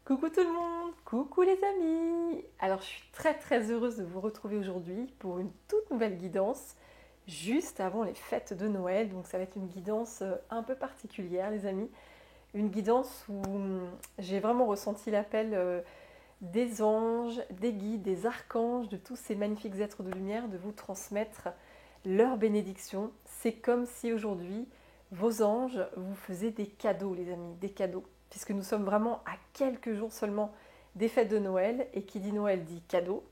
Coucou tout le monde, coucou les amis. Alors je suis très heureuse de vous retrouver aujourd'hui pour une toute nouvelle guidance juste avant les fêtes de Noël. Donc ça va être une guidance un peu particulière les amis. Une guidance où j'ai vraiment ressenti l'appel des anges, des guides, des archanges, de tous ces magnifiques êtres de lumière de vous transmettre leur bénédiction. C'est comme si aujourd'hui vos anges vous faisaient des cadeaux les amis, des cadeaux puisque nous sommes vraiment à quelques jours seulement des fêtes de Noël, et qui dit Noël dit cadeau.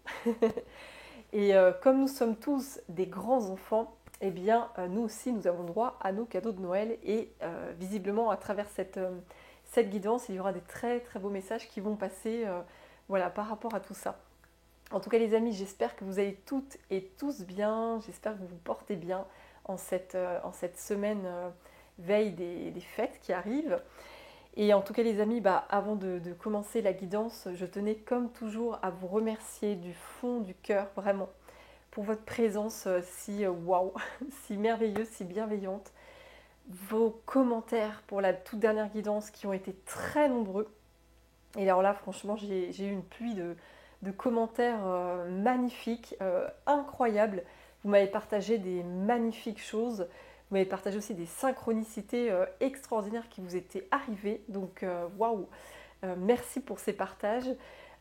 Et comme nous sommes tous des grands enfants, eh bien nous aussi nous avons droit à nos cadeaux de Noël, et visiblement à travers cette guidance, il y aura des très beaux messages qui vont passer voilà, par rapport à tout ça. En tout cas les amis, j'espère que vous allez toutes et tous bien, j'espère que vous vous portez bien en cette semaine veille des fêtes qui arrivent. Et en tout cas les amis, avant de commencer la guidance, je tenais comme toujours à vous remercier du fond du cœur, vraiment, pour votre présence si waouh, si merveilleuse, si bienveillante. Vos commentaires pour la toute dernière guidance qui ont été très nombreux. Et alors là, franchement, j'ai eu une pluie de commentaires magnifiques, incroyables. Vous m'avez partagé des magnifiques choses. Vous m'avez partagé aussi des synchronicités extraordinaires qui vous étaient arrivées. Donc, waouh! Merci pour ces partages.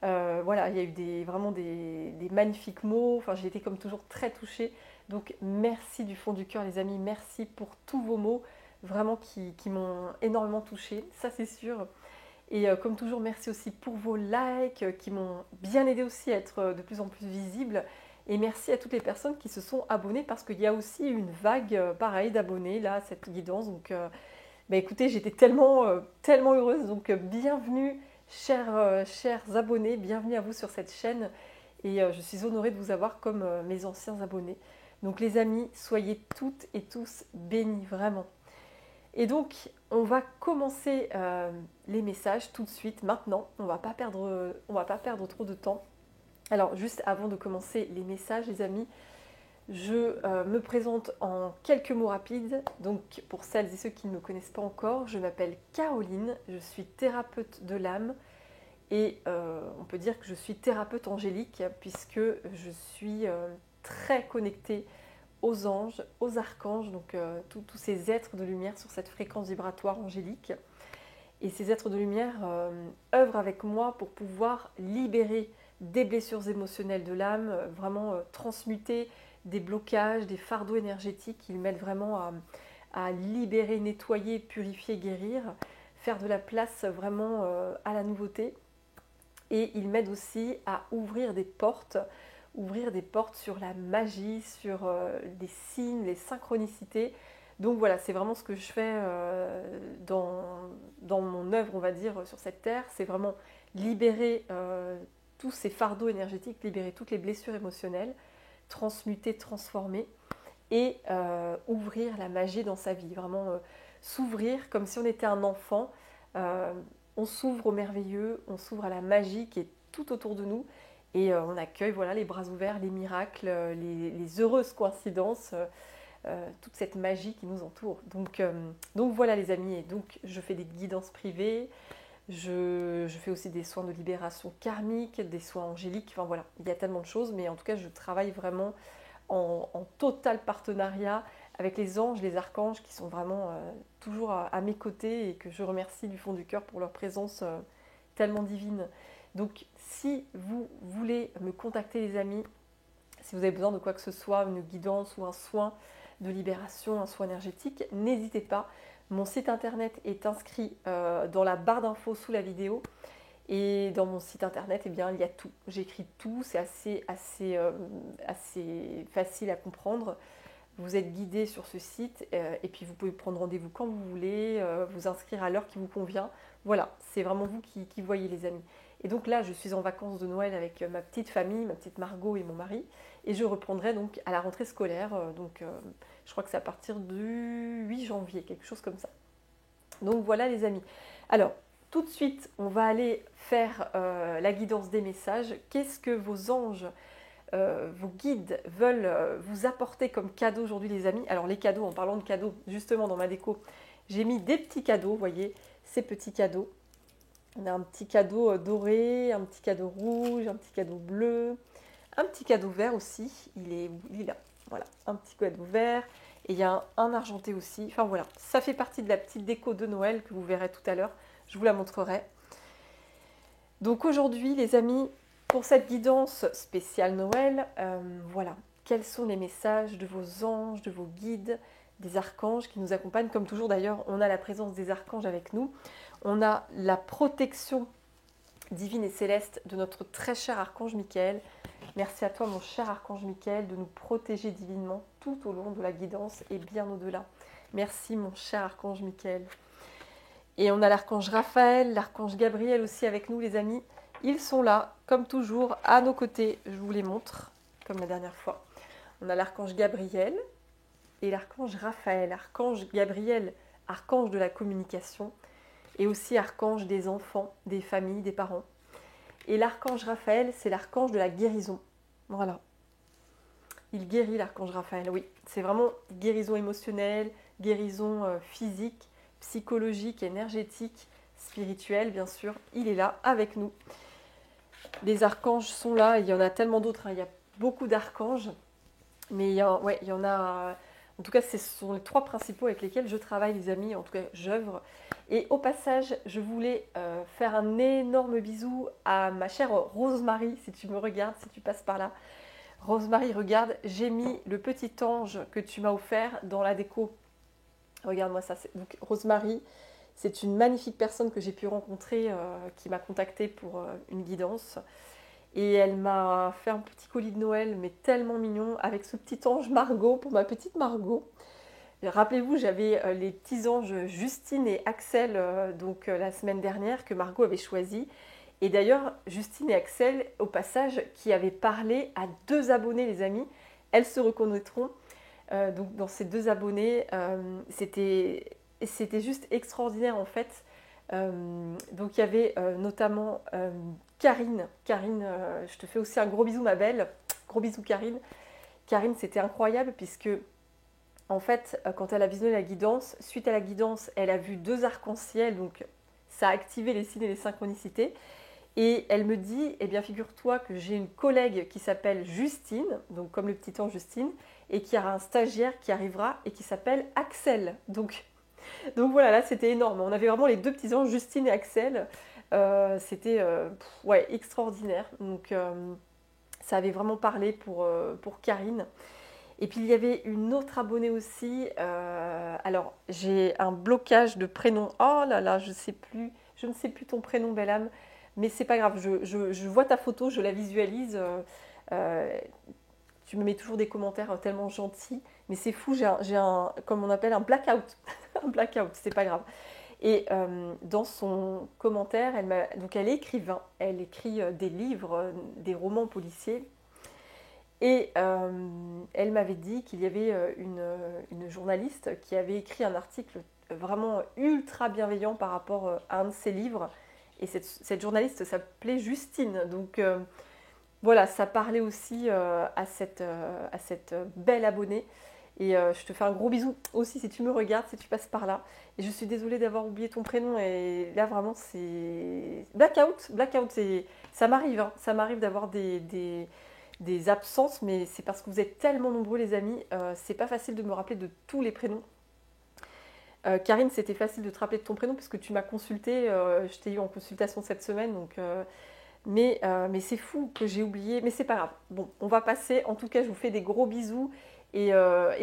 Voilà, il y a eu vraiment des magnifiques mots. Enfin, j'ai été comme toujours très touchée. Donc, merci du fond du cœur, les amis. Merci pour tous vos mots, vraiment qui m'ont énormément touchée. Ça, c'est sûr. Et comme toujours, merci aussi pour vos likes qui m'ont bien aidé aussi à être de plus en plus visible. Et merci à toutes les personnes qui se sont abonnées, parce qu'il y a aussi une vague pareil d'abonnés là à cette guidance. Donc écoutez, j'étais tellement heureuse. Donc bienvenue chers abonnés, bienvenue à vous sur cette chaîne. Et je suis honorée de vous avoir comme mes anciens abonnés. Donc les amis, soyez toutes et tous bénis vraiment. Et donc, on va commencer les messages tout de suite, maintenant. On va pas perdre trop de temps. Alors, juste avant de commencer les messages, les amis, je me présente en quelques mots rapides. Donc, pour celles et ceux qui ne me connaissent pas encore, je m'appelle Caroline, je suis thérapeute de l'âme. Et on peut dire que je suis thérapeute angélique, puisque je suis très connectée aux anges, aux archanges, donc tous ces êtres de lumière sur cette fréquence vibratoire angélique. Et ces êtres de lumière œuvrent avec moi pour pouvoir libérer des blessures émotionnelles de l'âme, vraiment transmuter des blocages, des fardeaux énergétiques. Ils m'aident vraiment à libérer, nettoyer, purifier, guérir, faire de la place vraiment à la nouveauté. Et ils m'aident aussi à ouvrir des portes sur la magie, sur les signes, les synchronicités. Donc voilà, c'est vraiment ce que je fais dans mon œuvre, on va dire, sur cette terre. C'est vraiment libérer tous ces fardeaux énergétiques, libérer toutes les blessures émotionnelles, transmuter, transformer, et ouvrir la magie dans sa vie. Vraiment s'ouvrir comme si on était un enfant. On s'ouvre au merveilleux, on s'ouvre à la magie qui est tout autour de nous. Et on accueille voilà, les bras ouverts, les miracles, les heureuses coïncidences, toute cette magie qui nous entoure. Donc voilà les amis, et donc je fais des guidances privées, je fais aussi des soins de libération karmique, des soins angéliques, enfin voilà, il y a tellement de choses, mais en tout cas je travaille vraiment en total partenariat avec les anges, les archanges qui sont vraiment toujours à mes côtés, et que je remercie du fond du cœur pour leur présence tellement divine. Donc si vous voulez me contacter les amis, si vous avez besoin de quoi que ce soit, une guidance ou un soin de libération, un soin énergétique, n'hésitez pas. Mon site internet est inscrit dans la barre d'infos sous la vidéo. Et dans mon site internet, eh bien, il y a tout. J'écris tout, c'est assez facile à comprendre. Vous êtes guidé sur ce site et puis vous pouvez prendre rendez-vous quand vous voulez, vous inscrire à l'heure qui vous convient. Voilà, c'est vraiment vous qui voyez les amis. Et donc là, je suis en vacances de Noël avec ma petite famille, ma petite Margot et mon mari. Et je reprendrai donc à la rentrée scolaire. Je crois que c'est à partir du 8 janvier, quelque chose comme ça. Donc voilà les amis. Alors, tout de suite, on va aller faire la guidance des messages. Qu'est-ce que vos anges, vos guides veulent vous apporter comme cadeau aujourd'hui les amis? Alors les cadeaux, en parlant de cadeaux, justement dans ma déco, j'ai mis des petits cadeaux, vous voyez, ces petits cadeaux. On a un petit cadeau doré, un petit cadeau rouge, un petit cadeau bleu, un petit cadeau vert aussi. Il est là. Voilà, un petit cadeau vert. Et il y a un argenté aussi. Enfin voilà, ça fait partie de la petite déco de Noël que vous verrez tout à l'heure. Je vous la montrerai. Donc aujourd'hui, les amis, pour cette guidance spéciale Noël, voilà, quels sont les messages de vos anges, de vos guides, des archanges qui nous accompagnent. Comme toujours d'ailleurs, on a la présence des archanges avec nous. On a la protection divine et céleste de notre très cher archange Michael. Merci à toi, mon cher archange Michael, de nous protéger divinement tout au long de la guidance et bien au-delà. Merci, mon cher archange Michael. Et on a l'archange Raphaël, l'archange Gabriel aussi avec nous, les amis. Ils sont là, comme toujours, à nos côtés. Je vous les montre, comme la dernière fois. On a l'archange Gabriel et l'archange Raphaël. Archange Gabriel, archange de la communication, et aussi archange des enfants, des familles, des parents. Et l'archange Raphaël, c'est l'archange de la guérison. Voilà. Il guérit, l'archange Raphaël, oui. C'est vraiment guérison émotionnelle, guérison physique, psychologique, énergétique, spirituelle, bien sûr. Il est là, avec nous. Les archanges sont là, il y en a tellement d'autres, hein. Il y a beaucoup d'archanges. Mais il y en a... En tout cas, ce sont les 3 principaux avec lesquels je travaille, les amis. En tout cas, j'œuvre. Et au passage, je voulais faire un énorme bisou à ma chère Rosemary, si tu me regardes, si tu passes par là. Rosemary, regarde, j'ai mis le petit ange que tu m'as offert dans la déco. Regarde-moi ça. Donc, Rosemary, c'est une magnifique personne que j'ai pu rencontrer, qui m'a contactée pour une guidance. Et elle m'a fait un petit colis de Noël, mais tellement mignon, avec ce petit ange Margot, pour ma petite Margot. Rappelez-vous, j'avais les petits anges Justine et Axel la semaine dernière que Margot avait choisi. Et d'ailleurs, Justine et Axel, au passage, qui avaient parlé à 2 abonnés, les amis, elles se reconnaîtront. Donc dans ces 2 abonnés, c'était juste extraordinaire en fait. Donc il y avait notamment Karine. Karine, je te fais aussi un gros bisou ma belle. Gros bisou Karine. Karine, c'était incroyable puisque en fait, quand elle a visionné la guidance, suite à la guidance, elle a vu 2 arcs-en-ciel, donc ça a activé les signes et les synchronicités. Et elle me dit, eh bien figure-toi que j'ai une collègue qui s'appelle Justine, donc comme le petit ange Justine, et qui a un stagiaire qui arrivera et qui s'appelle Axel. Donc voilà, là c'était énorme. On avait vraiment les 2 petits anges, Justine et Axel. C'était extraordinaire. Donc ça avait vraiment parlé pour Karine. Et puis il y avait une autre abonnée aussi. Alors j'ai un blocage de prénom. Oh là là, je ne sais plus ton prénom, belle âme. Mais c'est pas grave, je vois ta photo, je la visualise. Tu me mets toujours des commentaires tellement gentils. Mais c'est fou, j'ai un, comme on appelle, un blackout. Un blackout, c'est pas grave. Et dans son commentaire, elle est écrivain. Elle écrit des livres, des romans policiers. Et elle m'avait dit qu'il y avait une journaliste qui avait écrit un article vraiment ultra bienveillant par rapport à un de ses livres. Et cette journaliste s'appelait Justine. Donc voilà, ça parlait aussi à cette belle abonnée. Et je te fais un gros bisou aussi si tu me regardes, si tu passes par là. Et je suis désolée d'avoir oublié ton prénom. Et là, vraiment, c'est... Blackout, ça m'arrive. Hein. Ça m'arrive d'avoir des absences, mais c'est parce que vous êtes tellement nombreux, les amis. C'est pas facile de me rappeler de tous les prénoms. Karine, c'était facile de te rappeler de ton prénom puisque tu m'as consulté. Je t'ai eu en consultation cette semaine. Donc, mais c'est fou que j'ai oublié. Mais c'est pas grave. Bon, on va passer. En tout cas, je vous fais des gros bisous. Et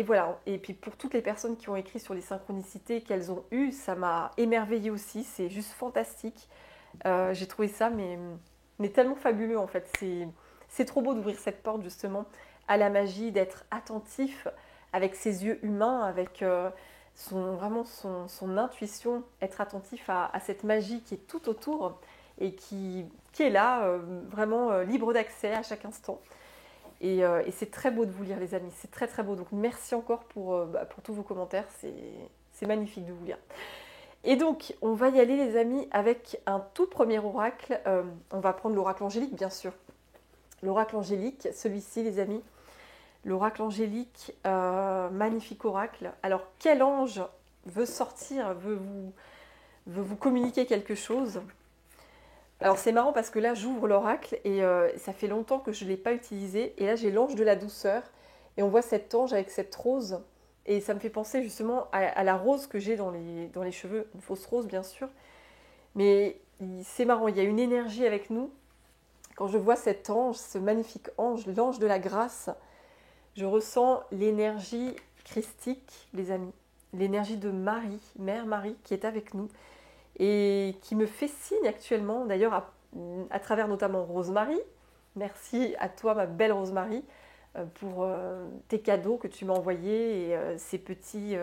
voilà. Et puis pour toutes les personnes qui ont écrit sur les synchronicités qu'elles ont eues, ça m'a émerveillée aussi. C'est juste fantastique. J'ai trouvé ça mais tellement fabuleux en fait. C'est trop beau d'ouvrir cette porte justement à la magie, d'être attentif avec ses yeux humains, avec son intuition, être attentif à cette magie qui est tout autour et qui est là, vraiment libre d'accès à chaque instant. Et c'est très beau de vous lire, les amis, c'est très très beau. Donc merci encore pour tous vos commentaires, c'est magnifique de vous lire. Et donc, on va y aller, les amis, avec un tout premier oracle. On va prendre l'oracle angélique, bien sûr. L'oracle angélique, celui-ci, les amis. L'oracle angélique, magnifique oracle. Alors, quel ange veut sortir, veut vous communiquer quelque chose? Alors c'est marrant parce que là j'ouvre l'oracle et ça fait longtemps que je ne l'ai pas utilisé. Et là j'ai l'ange de la douceur et on voit cet ange avec cette rose. Et ça me fait penser justement à la rose que j'ai dans les cheveux, une fausse rose bien sûr. Mais c'est marrant, il y a une énergie avec nous. Quand je vois cet ange, ce magnifique ange, l'ange de la grâce, je ressens l'énergie christique, les amis. L'énergie de Marie, Mère Marie, qui est avec nous et qui me fait signe actuellement, d'ailleurs à travers notamment Rosemary. Merci à toi, ma belle Rosemary, pour tes cadeaux que tu m'as envoyés et ces petits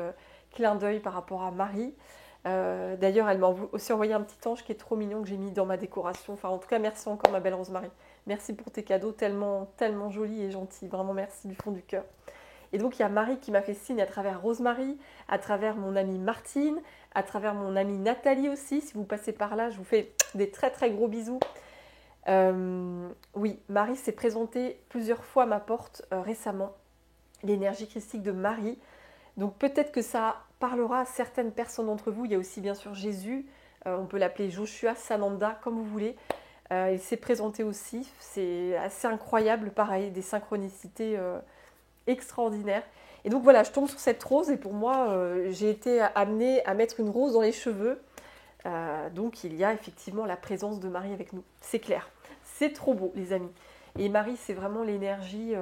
clins d'œil par rapport à Marie. D'ailleurs, elle m'a aussi envoyé un petit ange qui est trop mignon que j'ai mis dans ma décoration. Enfin, en tout cas, merci encore, ma belle Rosemary. Merci pour tes cadeaux tellement, tellement jolis et gentils. Vraiment, merci du fond du cœur. Et donc, il y a Marie qui m'a fait signe à travers Rosemary, à travers mon amie Martine, à travers mon amie Nathalie aussi. Si vous passez par là, je vous fais des très très gros bisous. Oui, Marie s'est présentée plusieurs fois à ma porte récemment. L'énergie christique de Marie. Donc peut-être que ça parlera à certaines personnes d'entre vous. Il y a aussi bien sûr Jésus. On peut l'appeler Joshua, Sananda, comme vous voulez. Il s'est présenté aussi. C'est assez incroyable, pareil, des synchronicités extraordinaire. Et donc voilà, je tombe sur cette rose et pour moi, j'ai été amenée à mettre une rose dans les cheveux. Donc il y a effectivement la présence de Marie avec nous. C'est clair. C'est trop beau, les amis. Et Marie, c'est vraiment l'énergie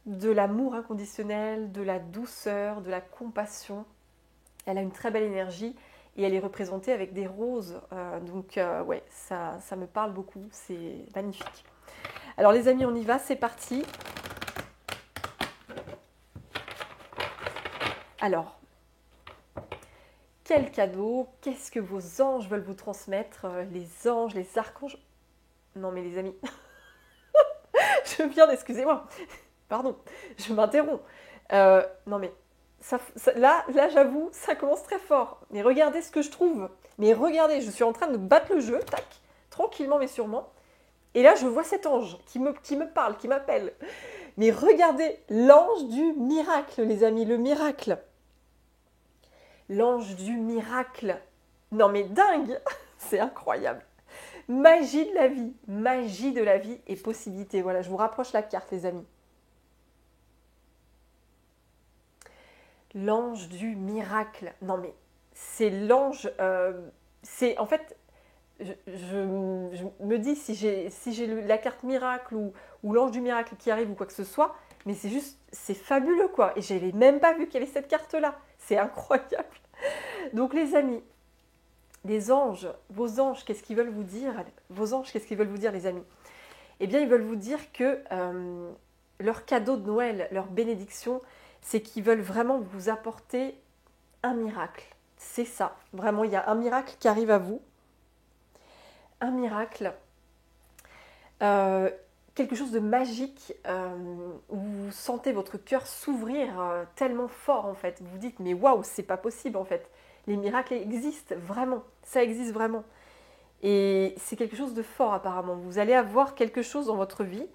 de l'amour inconditionnel, de la douceur, de la compassion. Elle a une très belle énergie et elle est représentée avec des roses. Ouais, ça me parle beaucoup. C'est magnifique. Alors les amis, on y va, c'est parti. Alors, quel cadeau, qu'est-ce que vos anges veulent vous transmettre? Les anges, les archanges. Non mais les amis, je viens d'excusez-moi, pardon, je m'interromps. Non mais, là j'avoue, ça commence très fort. Mais regardez ce que je trouve. Mais regardez, je suis en train de battre le jeu, tac, tranquillement mais sûrement. Et là je vois cet ange qui me parle, qui m'appelle. Mais regardez, l'ange du miracle, les amis, le miracle. L'ange du miracle. Non mais dingue, c'est incroyable. Magie de la vie et possibilité. Voilà, je vous rapproche la carte, les amis. L'ange du miracle. Non mais c'est l'ange. C'est en fait, je me dis si j'ai la carte miracle ou l'ange du miracle qui arrive ou quoi que ce soit, mais c'est juste, c'est fabuleux quoi. Et je n'avais même pas vu qu'il y avait cette carte-là. C'est incroyable. Donc les amis, les anges, vos anges, qu'est-ce qu'ils veulent vous dire? Vos anges, qu'est-ce qu'ils veulent vous dire, les amis? Eh bien, ils veulent vous dire que leur cadeau de Noël, leur bénédiction, c'est qu'ils veulent vraiment vous apporter un miracle. C'est ça. Vraiment, il y a un miracle qui arrive à vous. Un miracle. Quelque chose de magique où vous sentez votre cœur s'ouvrir tellement fort, en fait. Vous vous dites, mais waouh, c'est pas possible, en fait. Les miracles existent vraiment. Ça existe vraiment. Et c'est quelque chose de fort, apparemment. Vous allez avoir quelque chose dans votre vie,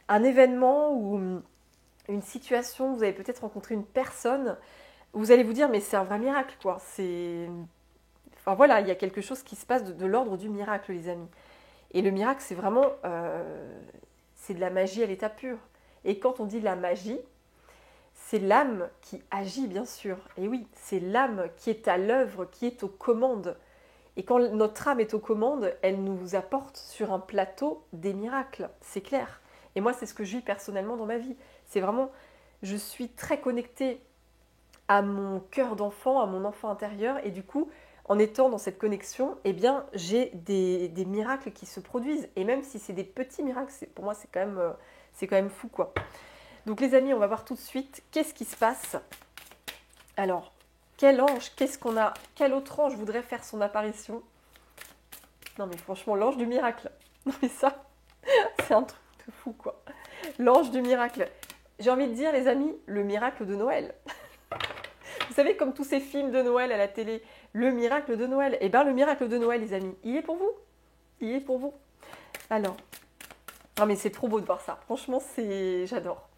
un événement ou une situation, vous allez peut-être rencontrer une personne, vous allez vous dire, mais c'est un vrai miracle, quoi. Enfin voilà, il y a quelque chose qui se passe de l'ordre du miracle, les amis. Et le miracle, c'est vraiment... c'est de la magie à l'état pur. Et quand on dit la magie, c'est l'âme qui agit, bien sûr. Et oui, c'est l'âme qui est à l'œuvre, qui est aux commandes. Et quand notre âme est aux commandes, elle nous apporte sur un plateau des miracles, c'est clair. Et moi, c'est ce que je vis personnellement dans ma vie. C'est vraiment, je suis très connectée à mon cœur d'enfant, à mon enfant intérieur. Et du coup, en étant dans cette connexion, eh bien, j'ai des miracles qui se produisent. Et même si c'est des petits miracles, pour moi, c'est quand même fou, quoi. Donc les amis, on va voir tout de suite qu'est-ce qui se passe. Alors, quel ange, qu'est-ce qu'on a? Quel autre ange voudrait faire son apparition? Non mais franchement, l'ange du miracle. Non mais ça, c'est un truc de fou, quoi. L'ange du miracle. J'ai envie de dire, les amis, le miracle de Noël. Vous savez, comme tous ces films de Noël à la télé, le miracle de Noël. Eh bien, le miracle de Noël, les amis, il est pour vous. Il est pour vous. Alors, non mais c'est trop beau de voir ça. Franchement, j'adore.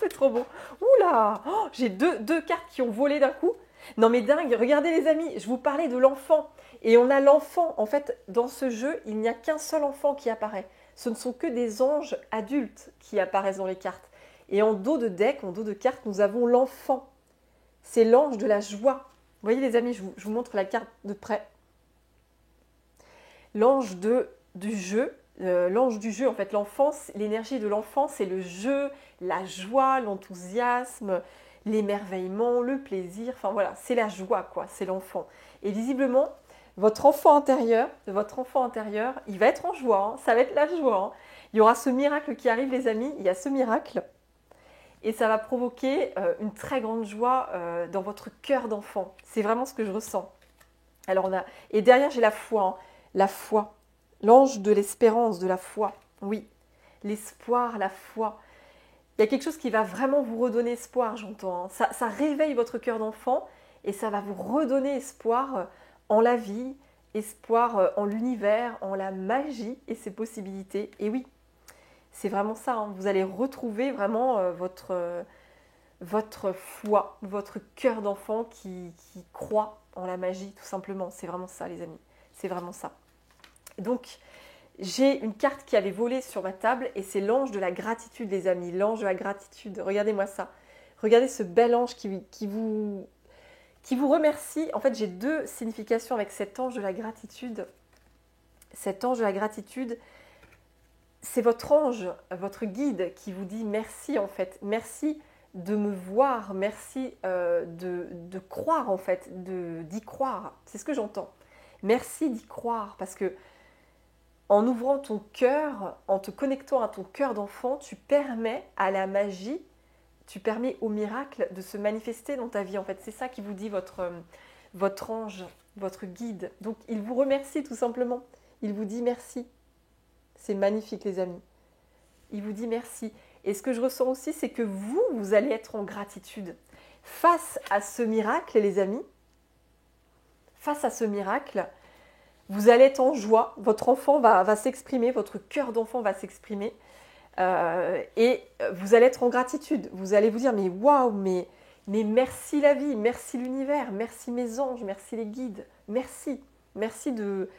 C'est trop beau. Oula, oh, j'ai deux cartes qui ont volé d'un coup. Non mais dingue, regardez les amis, je vous parlais de l'enfant. Et on a l'enfant, en fait, dans ce jeu, il n'y a qu'un seul enfant qui apparaît. Ce ne sont que des anges adultes qui apparaissent dans les cartes. Et en dos de deck, en dos de carte, nous avons l'enfant. C'est l'ange de la joie. Vous voyez les amis, je vous montre la carte de près. L'ange du jeu, en fait, l'enfance, l'énergie de l'enfant, c'est le jeu, la joie, l'enthousiasme, l'émerveillement, le plaisir. Enfin voilà, c'est la joie, quoi, c'est l'enfant. Et visiblement, votre enfant intérieur, il va être en joie, hein, ça va être la joie. Hein. Il y aura ce miracle qui arrive, les amis, il y a ce miracle. Et ça va provoquer une très grande joie dans votre cœur d'enfant. C'est vraiment ce que je ressens. Alors et derrière, j'ai la foi. Hein. La foi. L'ange de l'espérance, de la foi. Oui. L'espoir, la foi. Il y a quelque chose qui va vraiment vous redonner espoir, j'entends. Hein. Ça réveille votre cœur d'enfant et ça va vous redonner espoir en la vie, espoir en l'univers, en la magie et ses possibilités. Et oui, c'est vraiment ça. Hein. Vous allez retrouver vraiment votre foi, votre cœur d'enfant qui croit en la magie, tout simplement. C'est vraiment ça, les amis. C'est vraiment ça. Donc, j'ai une carte qui avait volé sur ma table et c'est l'ange de la gratitude, les amis. L'ange de la gratitude. Regardez-moi ça. Regardez ce bel ange qui vous remercie. En fait, j'ai deux significations avec cet ange de la gratitude. Cet ange de la gratitude, c'est votre ange, votre guide qui vous dit merci, en fait. Merci de me voir, merci de croire, en fait, d'y croire. C'est ce que j'entends. Merci d'y croire parce que en ouvrant ton cœur, en te connectant à ton cœur d'enfant, tu permets à la magie, tu permets au miracle de se manifester dans ta vie. En fait, c'est ça qui vous dit votre ange, votre guide. Donc, il vous remercie tout simplement. Il vous dit merci. C'est magnifique, les amis. Il vous dit merci. Et ce que je ressens aussi, c'est que vous allez être en gratitude. Face à ce miracle, les amis, face à ce miracle, vous allez être en joie, votre enfant va s'exprimer, votre cœur d'enfant va s'exprimer et vous allez être en gratitude. Vous allez vous dire mais waouh, mais merci la vie, merci l'univers, merci mes anges, merci les guides, merci de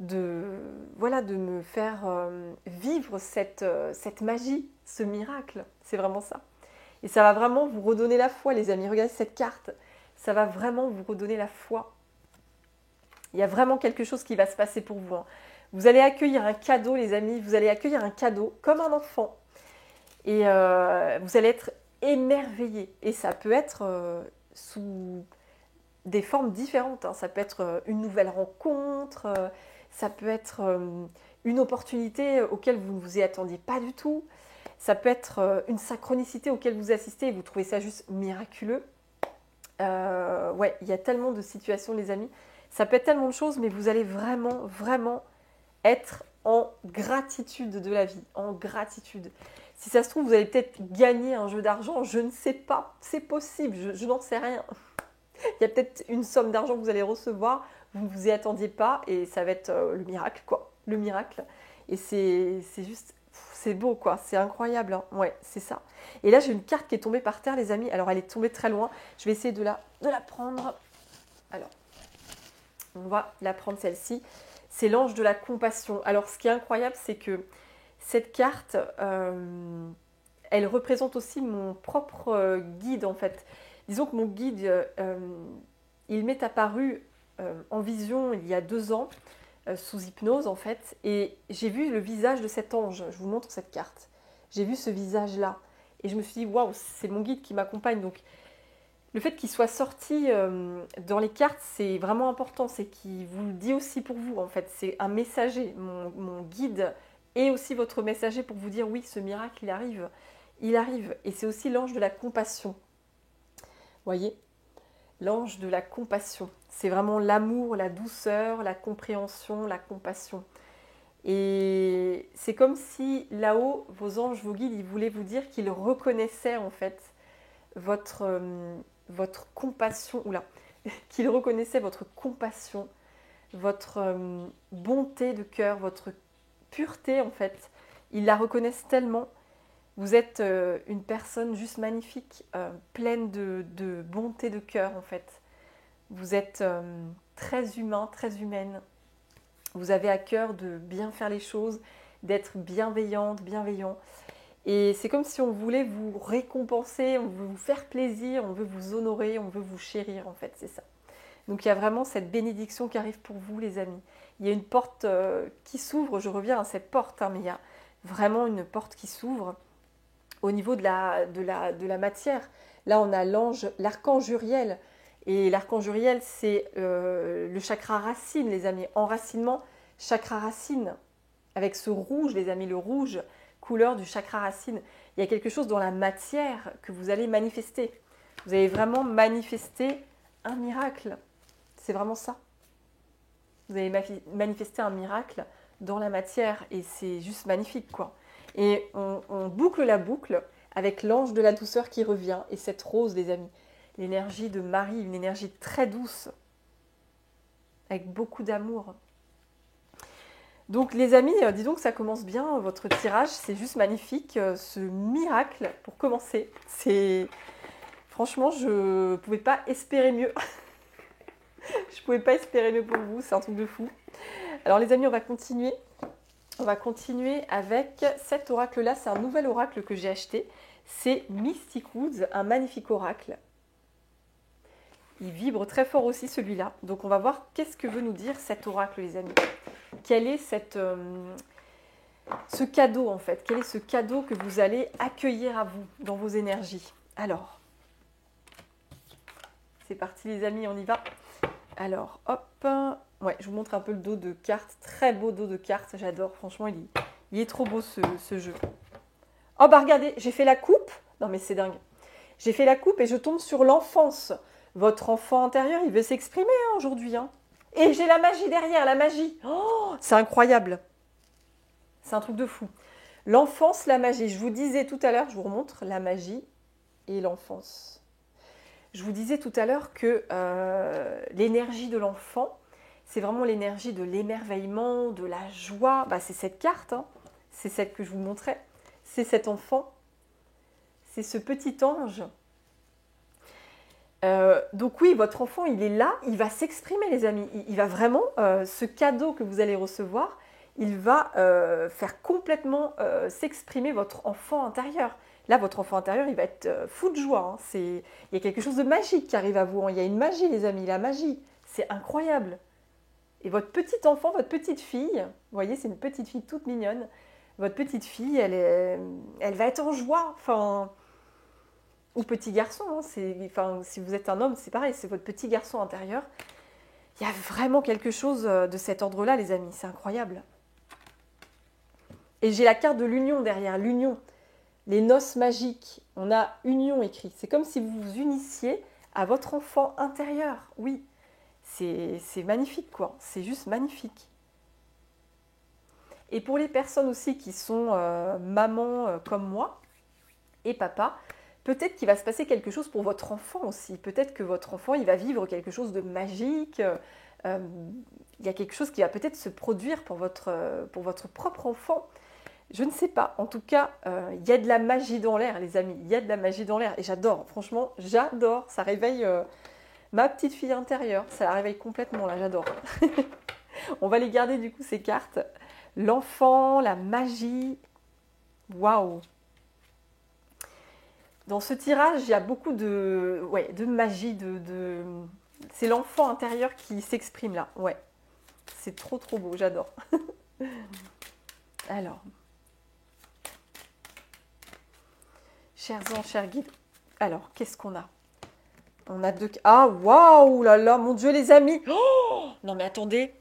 me faire vivre cette magie, ce miracle. C'est vraiment ça. Et ça va vraiment vous redonner la foi, les amis. Regardez cette carte, ça va vraiment vous redonner la foi. Il y a vraiment quelque chose qui va se passer pour vous. Hein. Vous allez accueillir un cadeau, les amis. Vous allez accueillir un cadeau comme un enfant. Et vous allez être émerveillés. Et ça peut être sous des formes différentes. Hein. Ça peut être une nouvelle rencontre. Ça peut être une opportunité auquel vous ne vous y attendiez pas du tout. Ça peut être une synchronicité auquel vous assistez et vous trouvez ça juste miraculeux. Ouais, il y a tellement de situations, les amis. Ça peut être tellement de choses, mais vous allez vraiment, vraiment être en gratitude de la vie, en gratitude. Si ça se trouve, vous allez peut-être gagner un jeu d'argent, je ne sais pas, c'est possible, je n'en sais rien. Il y a peut-être une somme d'argent que vous allez recevoir, vous ne vous y attendiez pas, et ça va être le miracle, quoi, le miracle. Et c'est juste, c'est beau, quoi, c'est incroyable, hein. Ouais, c'est ça. Et là, j'ai une carte qui est tombée par terre, les amis, alors elle est tombée très loin, je vais essayer de la prendre. Alors, on va la prendre celle-ci. C'est l'ange de la compassion. Alors, ce qui est incroyable, c'est que cette carte, elle représente aussi mon propre guide, en fait. Disons que mon guide, il m'est apparu en vision il y a 2 ans, sous hypnose, en fait. Et j'ai vu le visage de cet ange. Je vous montre cette carte. J'ai vu ce visage-là. Et je me suis dit, waouh, c'est mon guide qui m'accompagne. Donc, le fait qu'il soit sorti dans les cartes, c'est vraiment important. C'est qu'il vous le dit aussi pour vous, en fait. C'est un messager. Mon guide est aussi votre messager pour vous dire, oui, ce miracle, il arrive. Il arrive. Et c'est aussi l'ange de la compassion. Vous voyez ? L'ange de la compassion. C'est vraiment l'amour, la douceur, la compréhension, la compassion. Et c'est comme si là-haut, vos anges, vos guides, ils voulaient vous dire qu'ils reconnaissaient, en fait, votre compassion, qu'il reconnaissait votre compassion, votre bonté de cœur, votre pureté, en fait. Ils la reconnaissent tellement. Vous êtes une personne juste magnifique, pleine de bonté de cœur, en fait. Vous êtes très humain, très humaine. Vous avez à cœur de bien faire les choses, d'être bienveillante, bienveillant. Et c'est comme si on voulait vous récompenser, on veut vous faire plaisir, on veut vous honorer, on veut vous chérir, en fait, c'est ça. Donc il y a vraiment cette bénédiction qui arrive pour vous, les amis. Il y a une porte qui s'ouvre, je reviens à cette porte, hein, mais il y a vraiment une porte qui s'ouvre au niveau de la matière. Là, on a l'archange Uriel. Et l'archange Uriel, c'est le chakra racine, les amis. Enracinement, chakra racine. Avec ce rouge, les amis, le rouge, couleur du chakra racine. Il y a quelque chose dans la matière que vous allez manifester. Vous allez vraiment manifester un miracle. C'est vraiment ça. Vous allez manifester un miracle dans la matière et c'est juste magnifique, quoi. Et on boucle la boucle avec l'ange de la douceur qui revient et cette rose, les amis. L'énergie de Marie, une énergie très douce, avec beaucoup d'amour. Donc les amis, dis donc ça commence bien, votre tirage, c'est juste magnifique, ce miracle pour commencer. Franchement, je ne pouvais pas espérer mieux. Je ne pouvais pas espérer mieux pour vous, c'est un truc de fou. Alors les amis, on va continuer. On va continuer avec cet oracle-là. C'est un nouvel oracle que j'ai acheté. C'est Mystic Woods, un magnifique oracle. Il vibre très fort aussi celui-là. Donc on va voir qu'est-ce que veut nous dire cet oracle, les amis. Quel est ce cadeau en fait? Quel est ce cadeau que vous allez accueillir à vous dans vos énergies? Alors, c'est parti les amis, on y va. Alors, hop, ouais, je vous montre un peu le dos de cartes. Très beau dos de cartes, j'adore. Franchement, il est trop beau ce jeu. Oh bah regardez, j'ai fait la coupe. Non mais c'est dingue. J'ai fait la coupe et je tombe sur l'enfance. Votre enfant intérieur, il veut s'exprimer hein, aujourd'hui. Hein. Et j'ai la magie derrière, la magie. Oh, c'est incroyable. C'est un truc de fou. L'enfance, la magie. Je vous disais tout à l'heure, je vous remontre la magie et l'enfance. Je vous disais tout à l'heure que l'énergie de l'enfant, c'est vraiment l'énergie de l'émerveillement, de la joie. Bah, c'est cette carte, hein. C'est celle que je vous montrais. C'est cet enfant. C'est ce petit ange. Donc oui, votre enfant, il est là, il va s'exprimer, les amis. Il va vraiment, ce cadeau que vous allez recevoir, il va faire complètement s'exprimer votre enfant intérieur. Là, votre enfant intérieur, il va être fou de joie. Hein. Il y a quelque chose de magique qui arrive à vous. Hein. Il y a une magie, les amis, la magie. C'est incroyable. Et votre petit enfant, votre petite fille, vous voyez, c'est une petite fille toute mignonne. Votre petite fille, elle va être en joie. Enfin, ou petit garçon. Hein. Si vous êtes un homme, c'est pareil. C'est votre petit garçon intérieur. Il y a vraiment quelque chose de cet ordre-là, les amis. C'est incroyable. Et j'ai la carte de l'union derrière. L'union. Les noces magiques, on a union écrit. C'est comme si vous vous unissiez à votre enfant intérieur. Oui, c'est magnifique quoi. C'est juste magnifique. Et pour les personnes aussi qui sont maman comme moi et papa, peut-être qu'il va se passer quelque chose pour votre enfant aussi. Peut-être que votre enfant, il va vivre quelque chose de magique. Il y a quelque chose qui va peut-être se produire pour votre propre enfant. Je ne sais pas. En tout cas, il y a de la magie dans l'air, les amis. Il y a de la magie dans l'air. Et j'adore. Franchement, j'adore. Ça réveille ma petite fille intérieure. Ça la réveille complètement, là. J'adore. On va les garder, du coup, ces cartes. L'enfant, la magie. Waouh! Dans ce tirage, il y a beaucoup de magie. C'est l'enfant intérieur qui s'exprime, là. Ouais. C'est trop, trop beau. J'adore. Alors... Chers anges, chers guides. Alors, qu'est-ce qu'on a? On a deux... Ah, waouh, là là, mon Dieu, les amis. Oh, non, mais attendez.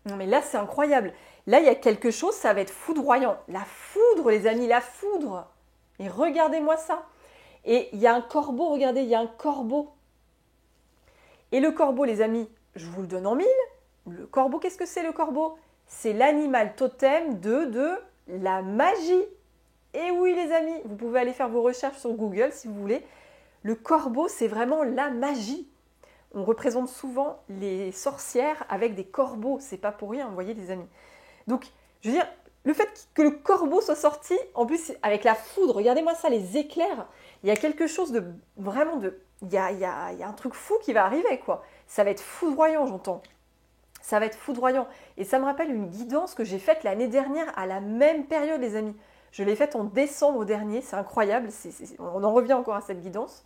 Non, mais là, c'est incroyable. Là, il y a quelque chose, ça va être foudroyant. La foudre, les amis, la foudre. Et regardez-moi ça. Et il y a un corbeau, regardez, il y a un corbeau. Et le corbeau, les amis, je vous le donne en mille. Le corbeau, qu'est-ce que c'est le corbeau? C'est l'animal totem de la magie. Et oui les amis, vous pouvez aller faire vos recherches sur Google si vous voulez. Le corbeau, c'est vraiment la magie. On représente souvent les sorcières avec des corbeaux. C'est pas pour rien, vous voyez les amis. Donc, je veux dire, le fait que le corbeau soit sorti, en plus avec la foudre, regardez-moi ça, les éclairs. Il y a quelque chose de vraiment il y a un truc fou qui va arriver, quoi. Ça va être foudroyant, j'entends. Ça va être foudroyant. Et ça me rappelle une guidance que j'ai faite l'année dernière à la même période, les amis. Je l'ai faite en décembre dernier, c'est incroyable. On en revient encore à cette guidance.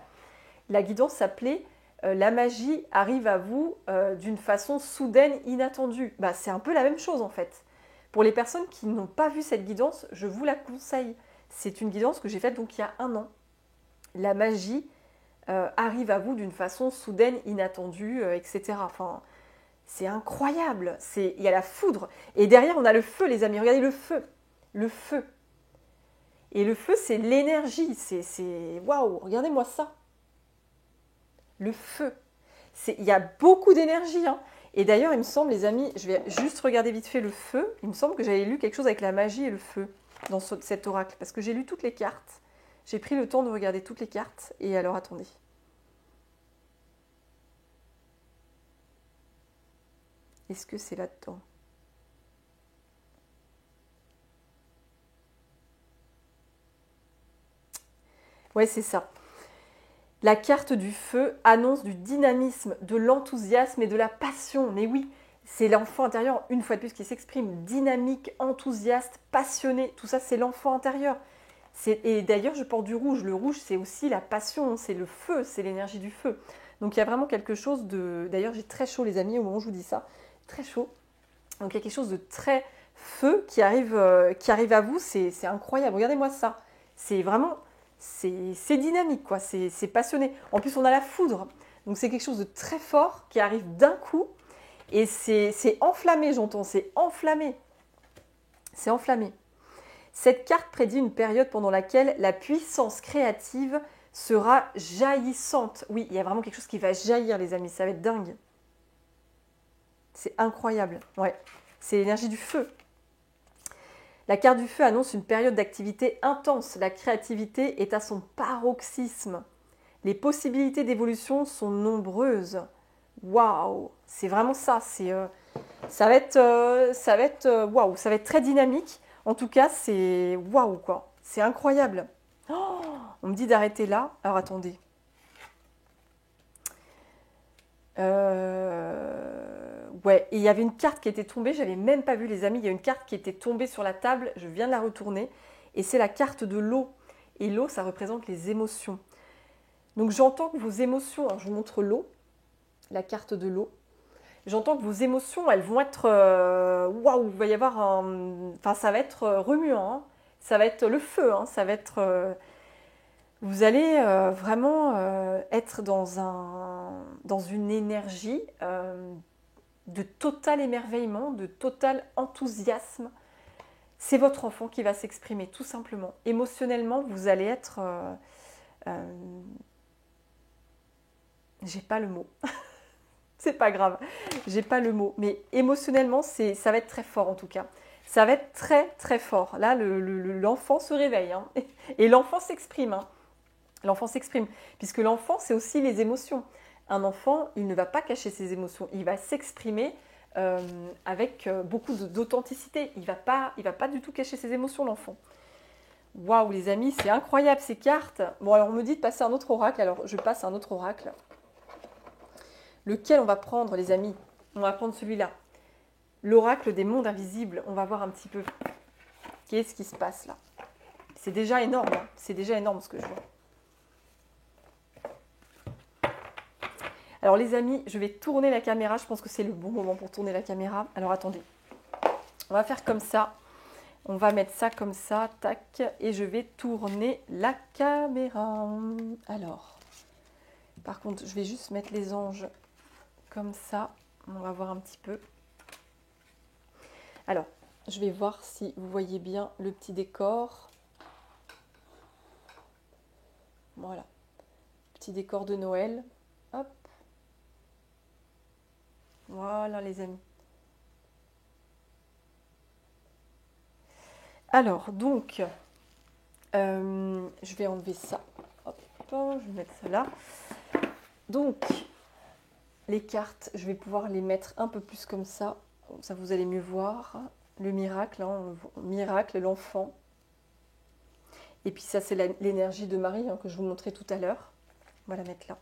La guidance s'appelait La magie arrive à vous d'une façon soudaine, inattendue. Bah, c'est un peu la même chose en fait. Pour les personnes qui n'ont pas vu cette guidance, je vous la conseille. C'est une guidance que j'ai faite donc il y a un an. La magie arrive à vous d'une façon soudaine, inattendue, etc. Enfin, c'est incroyable. Il y a la foudre. Et derrière, on a le feu, les amis. Regardez le feu. Le feu. Et le feu, c'est l'énergie. Waouh, regardez-moi ça. Le feu. Il y a beaucoup d'énergie. Hein. Et d'ailleurs, il me semble, les amis, je vais juste regarder vite fait le feu. Il me semble que j'avais lu quelque chose avec la magie et le feu dans cet oracle. Parce que j'ai lu toutes les cartes. J'ai pris le temps de regarder toutes les cartes. Et alors, attendez. Est-ce que c'est là-dedans? Ouais, c'est ça. La carte du feu annonce du dynamisme, de l'enthousiasme et de la passion. Mais oui, c'est l'enfant intérieur, une fois de plus, qui s'exprime dynamique, enthousiaste, passionné. Tout ça, c'est l'enfant intérieur. Et d'ailleurs, je porte du rouge. Le rouge, c'est aussi la passion, c'est le feu, c'est l'énergie du feu. Donc il y a vraiment quelque chose de... D'ailleurs, j'ai très chaud, les amis, au moment où je vous dis ça. Très chaud. Donc il y a quelque chose de très feu qui arrive à vous. C'est incroyable. Regardez-moi ça. C'est vraiment... C'est dynamique, quoi. C'est passionné. En plus, on a la foudre. Donc c'est quelque chose de très fort qui arrive d'un coup. Et c'est enflammé, j'entends. C'est enflammé. C'est enflammé. Cette carte prédit une période pendant laquelle la puissance créative sera jaillissante. Oui, il y a vraiment quelque chose qui va jaillir, les amis. Ça va être dingue. C'est incroyable. Ouais. C'est l'énergie du feu. La carte du feu annonce une période d'activité intense. La créativité est à son paroxysme. Les possibilités d'évolution sont nombreuses. Waouh, c'est vraiment ça. Ça va être waouh, ça va être très dynamique. En tout cas, c'est waouh quoi. C'est incroyable. Oh, on me dit d'arrêter là. Alors attendez. Ouais, et il y avait une carte qui était tombée, j'avais même pas vu les amis, il y a une carte qui était tombée sur la table, je viens de la retourner, et c'est la carte de l'eau. Et l'eau, ça représente les émotions. Donc j'entends que vos émotions, alors je vous montre l'eau, la carte de l'eau, j'entends que vos émotions, elles vont être, waouh, il va y avoir un, enfin ça va être remuant, hein. Ça va être le feu, hein. Ça va être, vous allez vraiment être dans une énergie de total émerveillement, de total enthousiasme. C'est votre enfant qui va s'exprimer, tout simplement. Émotionnellement, vous allez être... j'ai pas le mot. C'est pas grave, j'ai pas le mot. Mais émotionnellement, ça va être très fort en tout cas. Ça va être très très fort. Là, l'enfant se réveille. Hein. Et l'enfant s'exprime. Hein. L'enfant s'exprime. Puisque l'enfant, c'est aussi les émotions. Un enfant, il ne va pas cacher ses émotions. Il va s'exprimer avec beaucoup d'authenticité. Il va pas du tout cacher ses émotions, l'enfant. Waouh, les amis, c'est incroyable ces cartes. Bon, alors on me dit de passer un autre oracle. Alors je passe un autre oracle. Lequel on va prendre, les amis? On va prendre celui-là. L'oracle des mondes invisibles. On va voir un petit peu qu'est-ce qui se passe là. C'est déjà énorme. Hein. C'est déjà énorme ce que je vois. Alors les amis, je vais tourner la caméra. Je pense que c'est le bon moment pour tourner la caméra. Alors attendez. On va faire comme ça. On va mettre ça comme ça. Tac. Et je vais tourner la caméra. Alors. Par contre, je vais juste mettre les anges comme ça. On va voir un petit peu. Alors, je vais voir si vous voyez bien le petit décor. Voilà. Petit décor de Noël. Hop. Voilà les amis. Alors, donc, je vais enlever ça. Hop, je vais mettre ça là. Donc, les cartes, je vais pouvoir les mettre un peu plus comme ça. Comme ça, vous allez mieux voir. Le miracle, hein, miracle, l'enfant. Et puis ça, c'est l'énergie de Marie hein, que je vous montrais tout à l'heure. On va la mettre là.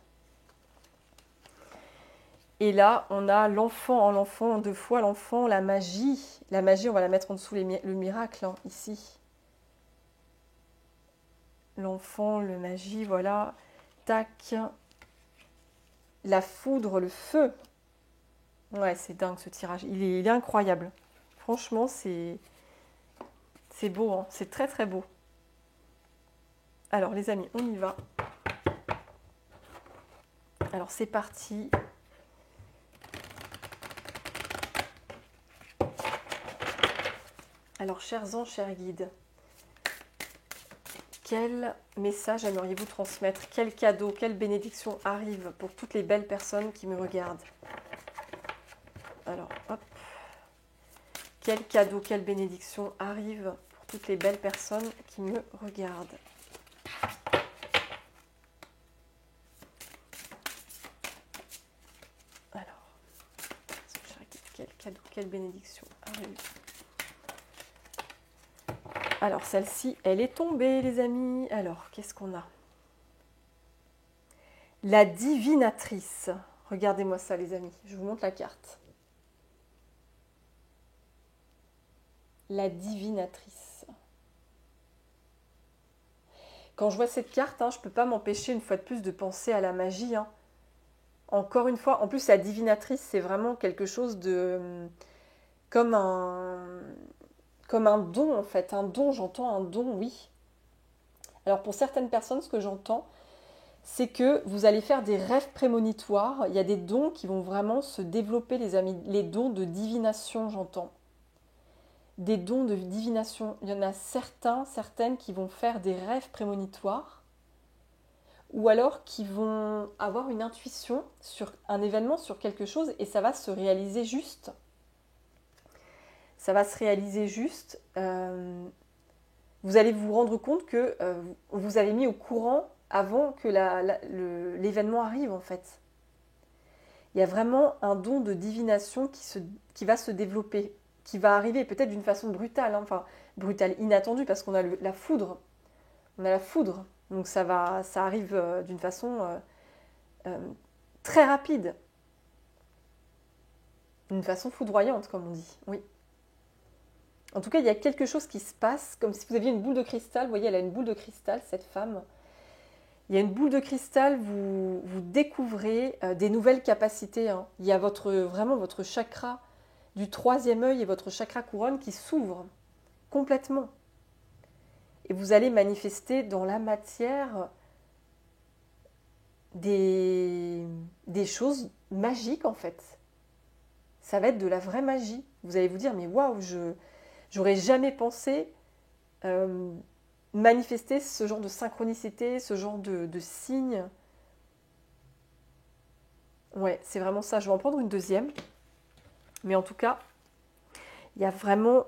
Et là, on a l'enfant, deux fois l'enfant, la magie. La magie, on va la mettre en dessous le miracle, hein, ici. L'enfant, le magie, voilà. Tac. La foudre, le feu. Ouais, c'est dingue ce tirage. Il est incroyable. Franchement, c'est beau, hein. C'est très très beau. Alors les amis, on y va. Alors c'est parti. Alors chers anges, chers guides, quel message aimeriez-vous transmettre? Quel cadeau, quelle bénédiction arrive pour toutes les belles personnes qui me regardent? Alors, hop. Quel cadeau, quelle bénédiction arrive pour toutes les belles personnes qui me regardent? Alors, quel cadeau, quelle bénédiction arrive? Alors, celle-ci, elle est tombée, les amis. Alors, qu'est-ce qu'on a? La divinatrice. Regardez-moi ça, les amis. Je vous montre la carte. La divinatrice. Quand je vois cette carte, hein, je ne peux pas m'empêcher une fois de plus de penser à la magie. Hein. Encore une fois, en plus la divinatrice, c'est vraiment quelque chose de... comme un don en fait. Un don, j'entends un don, oui. Alors pour certaines personnes, ce que j'entends, c'est que vous allez faire des rêves prémonitoires. Il y a des dons qui vont vraiment se développer, les amis. Les dons de divination, j'entends. Des dons de divination. Il y en a certaines qui vont faire des rêves prémonitoires ou alors qui vont avoir une intuition sur un événement, sur quelque chose et ça va se réaliser juste. Ça va se réaliser juste. Vous allez vous rendre compte que vous avez mis au courant avant que l'événement arrive en fait. Il y a vraiment un don de divination qui va se développer, qui va arriver peut-être d'une façon brutale, hein, enfin brutale, inattendue, parce qu'on a la foudre. On a la foudre, donc ça arrive d'une façon très rapide, d'une façon foudroyante, comme on dit. Oui. En tout cas, il y a quelque chose qui se passe, comme si vous aviez une boule de cristal. Vous voyez, elle a une boule de cristal, cette femme. Il y a une boule de cristal, vous découvrez des nouvelles capacités. Hein. Il y a vraiment votre chakra du troisième œil et votre chakra couronne qui s'ouvrent complètement. Et vous allez manifester dans la matière des choses magiques en fait. Ça va être de la vraie magie. Vous allez vous dire, mais waouh, j'aurais jamais pensé manifester ce genre de synchronicité, ce genre de signes. Ouais, c'est vraiment ça. Je vais en prendre une deuxième. Mais en tout cas, il y a vraiment...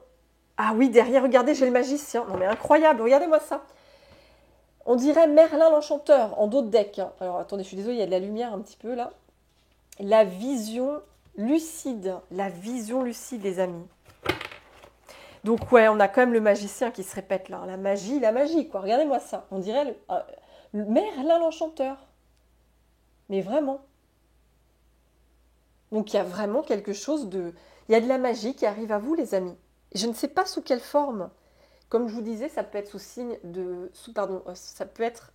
Ah oui, derrière, regardez, j'ai le magicien. Non mais incroyable, regardez-moi ça. On dirait Merlin l'Enchanteur en dos de deck. Hein. Alors attendez, je suis désolée, il y a de la lumière un petit peu là. La vision lucide. La vision lucide, les amis. Donc ouais, on a quand même le magicien qui se répète là. La magie, quoi. Regardez-moi ça. On dirait le Merlin l'Enchanteur. Mais vraiment. Donc il y a vraiment quelque chose de... Il y a de la magie qui arrive à vous, les amis. Je ne sais pas sous quelle forme. Comme je vous disais, ça peut être ça peut être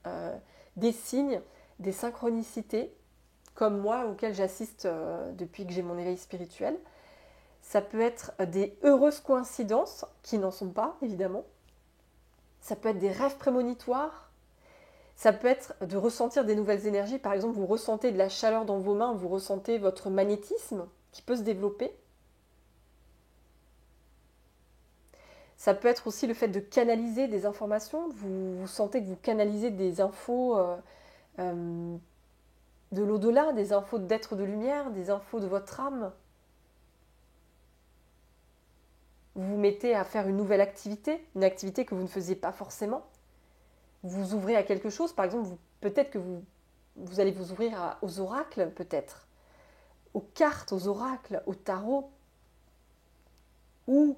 des signes, des synchronicités, comme moi, auxquelles j'assiste depuis que j'ai mon éveil spirituel. Ça peut être des heureuses coïncidences, qui n'en sont pas, évidemment. Ça peut être des rêves prémonitoires. Ça peut être de ressentir des nouvelles énergies. Par exemple, vous ressentez de la chaleur dans vos mains, vous ressentez votre magnétisme qui peut se développer. Ça peut être aussi le fait de canaliser des informations. Vous sentez que vous canalisez des infos de l'au-delà, des infos d'êtres de lumière, des infos de votre âme. Vous vous mettez à faire une nouvelle activité, une activité que vous ne faisiez pas forcément. Vous vous ouvrez à quelque chose, par exemple, peut-être que vous allez vous ouvrir aux oracles, peut-être, aux cartes, aux oracles, au tarot, ou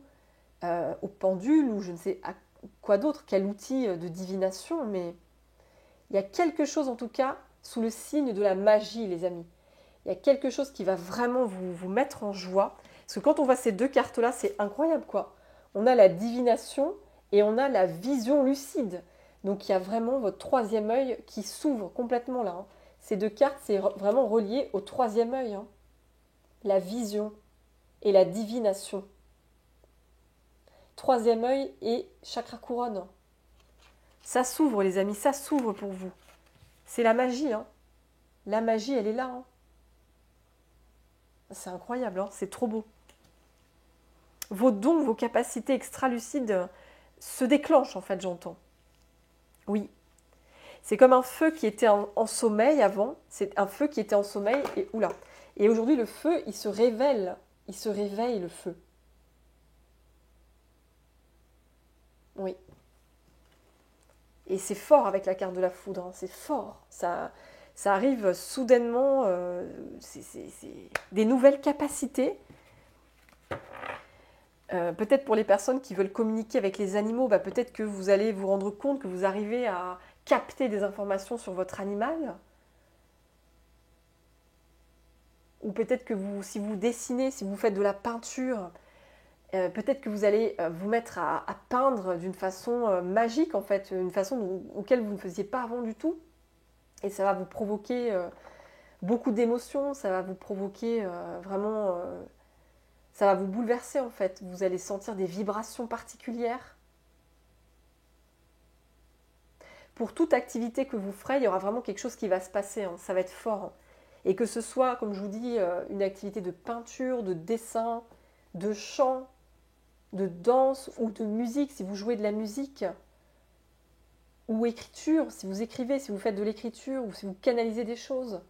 au pendule, ou je ne sais à quoi d'autre, quel outil de divination, mais il y a quelque chose en tout cas sous le signe de la magie, les amis. Il y a quelque chose qui va vraiment vous mettre en joie. Parce que quand on voit ces deux cartes-là, c'est incroyable, quoi. On a la divination et on a la vision lucide. Donc il y a vraiment votre troisième œil qui s'ouvre complètement là, hein. Ces deux cartes, c'est vraiment relié au troisième œil, hein. La vision et la divination. Troisième œil et chakra couronne. Ça s'ouvre, les amis, ça s'ouvre pour vous. C'est la magie, hein. La magie, elle est là, hein. C'est incroyable, hein. C'est trop beau. Vos dons, vos capacités extra-lucides se déclenchent, en fait, j'entends. Oui. C'est comme un feu qui était en sommeil avant. C'est un feu qui était en sommeil et oula. Et aujourd'hui, le feu, il se révèle. Il se réveille, le feu. Oui. Et c'est fort avec la carte de la foudre, hein. C'est fort. Ça arrive soudainement. C'est des nouvelles capacités. Peut-être pour les personnes qui veulent communiquer avec les animaux, peut-être que vous allez vous rendre compte que vous arrivez à capter des informations sur votre animal. Ou peut-être que si vous dessinez, si vous faites de la peinture, peut-être que vous allez vous mettre à peindre d'une façon magique, en fait, une façon auquel vous ne faisiez pas avant du tout. Et ça va vous provoquer beaucoup d'émotions, ça va vous provoquer vraiment... ça va vous bouleverser, en fait. Vous allez sentir des vibrations particulières. Pour toute activité que vous ferez, il y aura vraiment quelque chose qui va se passer, hein. Ça va être fort, hein. Et que ce soit, comme je vous dis, une activité de peinture, de dessin, de chant, de danse ou de musique, si vous jouez de la musique, ou écriture, si vous écrivez, si vous faites de l'écriture, ou si vous canalisez des choses.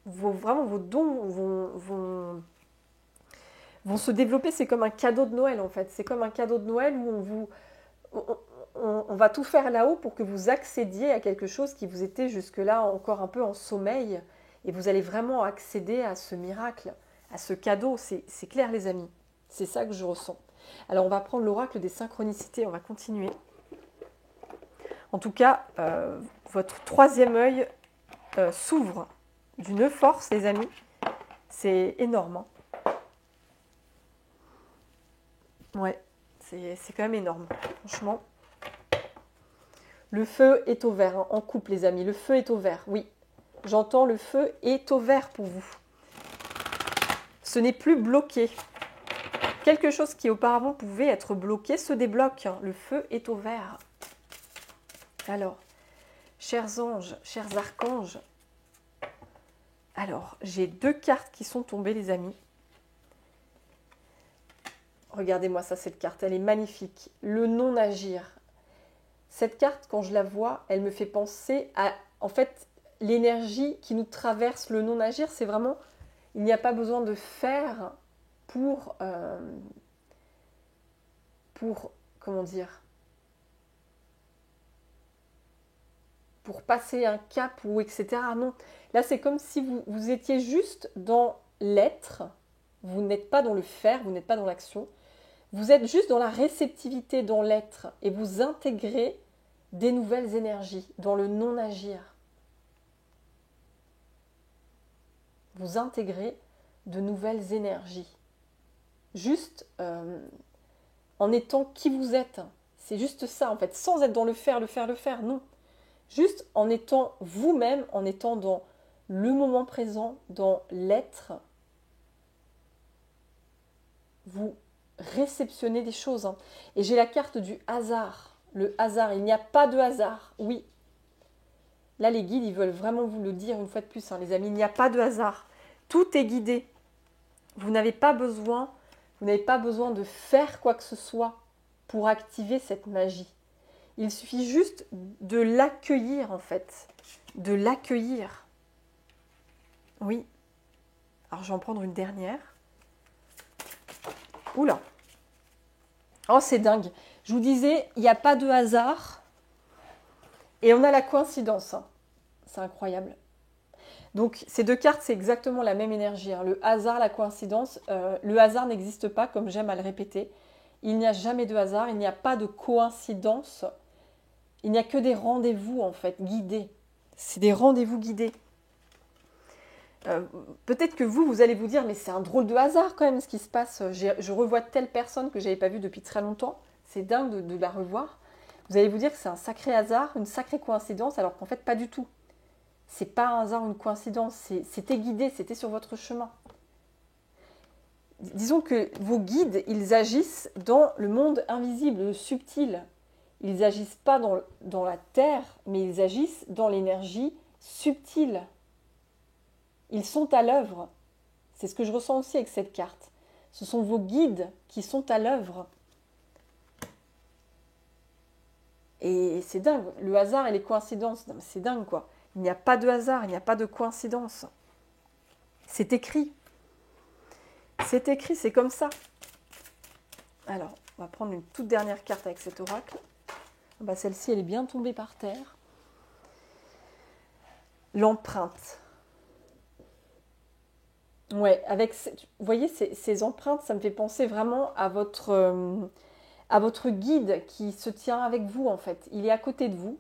Vraiment, vos dons vont se développer. C'est comme un cadeau de Noël, en fait. C'est comme un cadeau de Noël où on va tout faire là-haut pour que vous accédiez à quelque chose qui vous était jusque-là encore un peu en sommeil. Et vous allez vraiment accéder à ce miracle, à ce cadeau. C'est clair, les amis. C'est ça que je ressens. Alors, on va prendre l'oracle des synchronicités. On va continuer. En tout cas, votre troisième œil s'ouvre d'une force, les amis. C'est énorme, hein. Ouais, c'est quand même énorme, franchement. Le feu est au vert, hein, en couple, les amis. Le feu est au vert, oui. J'entends le feu est au vert pour vous. Ce n'est plus bloqué. Quelque chose qui auparavant pouvait être bloqué se débloque, hein. Le feu est au vert. Alors, chers anges, chers archanges, alors, j'ai deux cartes qui sont tombées, les amis. Regardez-moi ça, cette carte, elle est magnifique. Le non-agir. Cette carte, quand je la vois, elle me fait penser à, en fait, l'énergie qui nous traverse. Le non-agir, c'est vraiment, il n'y a pas besoin de faire pour comment dire, pour passer un cap ou etc. Non, là c'est comme si vous étiez juste dans l'être, vous n'êtes pas dans le faire, vous n'êtes pas dans l'action, vous êtes juste dans la réceptivité, dans l'être, et vous intégrez des nouvelles énergies, dans le non-agir. Vous intégrez de nouvelles énergies. Juste en étant qui vous êtes. C'est juste ça en fait, sans être dans le faire, non. Juste en étant vous-même, en étant dans le moment présent, dans l'être, vous réceptionnez des choses, hein. Et j'ai la carte du hasard. Le hasard, il n'y a pas de hasard, oui. Là, les guides, ils veulent vraiment vous le dire une fois de plus, hein, les amis, il n'y a pas de hasard. Tout est guidé. Vous n'avez pas besoin de faire quoi que ce soit pour activer cette magie. Il suffit juste de l'accueillir, en fait. De l'accueillir. Oui. Alors, je vais en prendre une dernière. Oula. Oh, c'est dingue. Je vous disais, il n'y a pas de hasard. Et on a la coïncidence, hein. C'est incroyable. Donc, ces deux cartes, c'est exactement la même énergie, hein. Le hasard, la coïncidence. Le hasard n'existe pas, comme j'aime à le répéter. Il n'y a jamais de hasard, il n'y a pas de coïncidence. Il n'y a que des rendez-vous, en fait, guidés. C'est des rendez-vous guidés. Peut-être que vous allez vous dire, mais c'est un drôle de hasard quand même ce qui se passe. Je revois telle personne que je n'avais pas vue depuis très longtemps. C'est dingue de la revoir. Vous allez vous dire que c'est un sacré hasard, une sacrée coïncidence, alors qu'en fait pas du tout. C'est pas un hasard ou une coïncidence, c'était guidé, c'était sur votre chemin. Disons que vos guides, ils agissent dans le monde invisible, le subtil. Ils n'agissent pas dans la terre, mais ils agissent dans l'énergie subtile. Ils sont à l'œuvre. C'est ce que je ressens aussi avec cette carte. Ce sont vos guides qui sont à l'œuvre. Et c'est dingue. Le hasard et les coïncidences, c'est dingue quoi. Il n'y a pas de hasard, il n'y a pas de coïncidence. C'est écrit. C'est écrit, c'est comme ça. Alors, on va prendre une toute dernière carte avec cet oracle. Celle-ci, elle est bien tombée par terre. L'empreinte. Ouais, vous voyez, ces empreintes, ça me fait penser vraiment à votre guide qui se tient avec vous, en fait. Il est à côté de vous.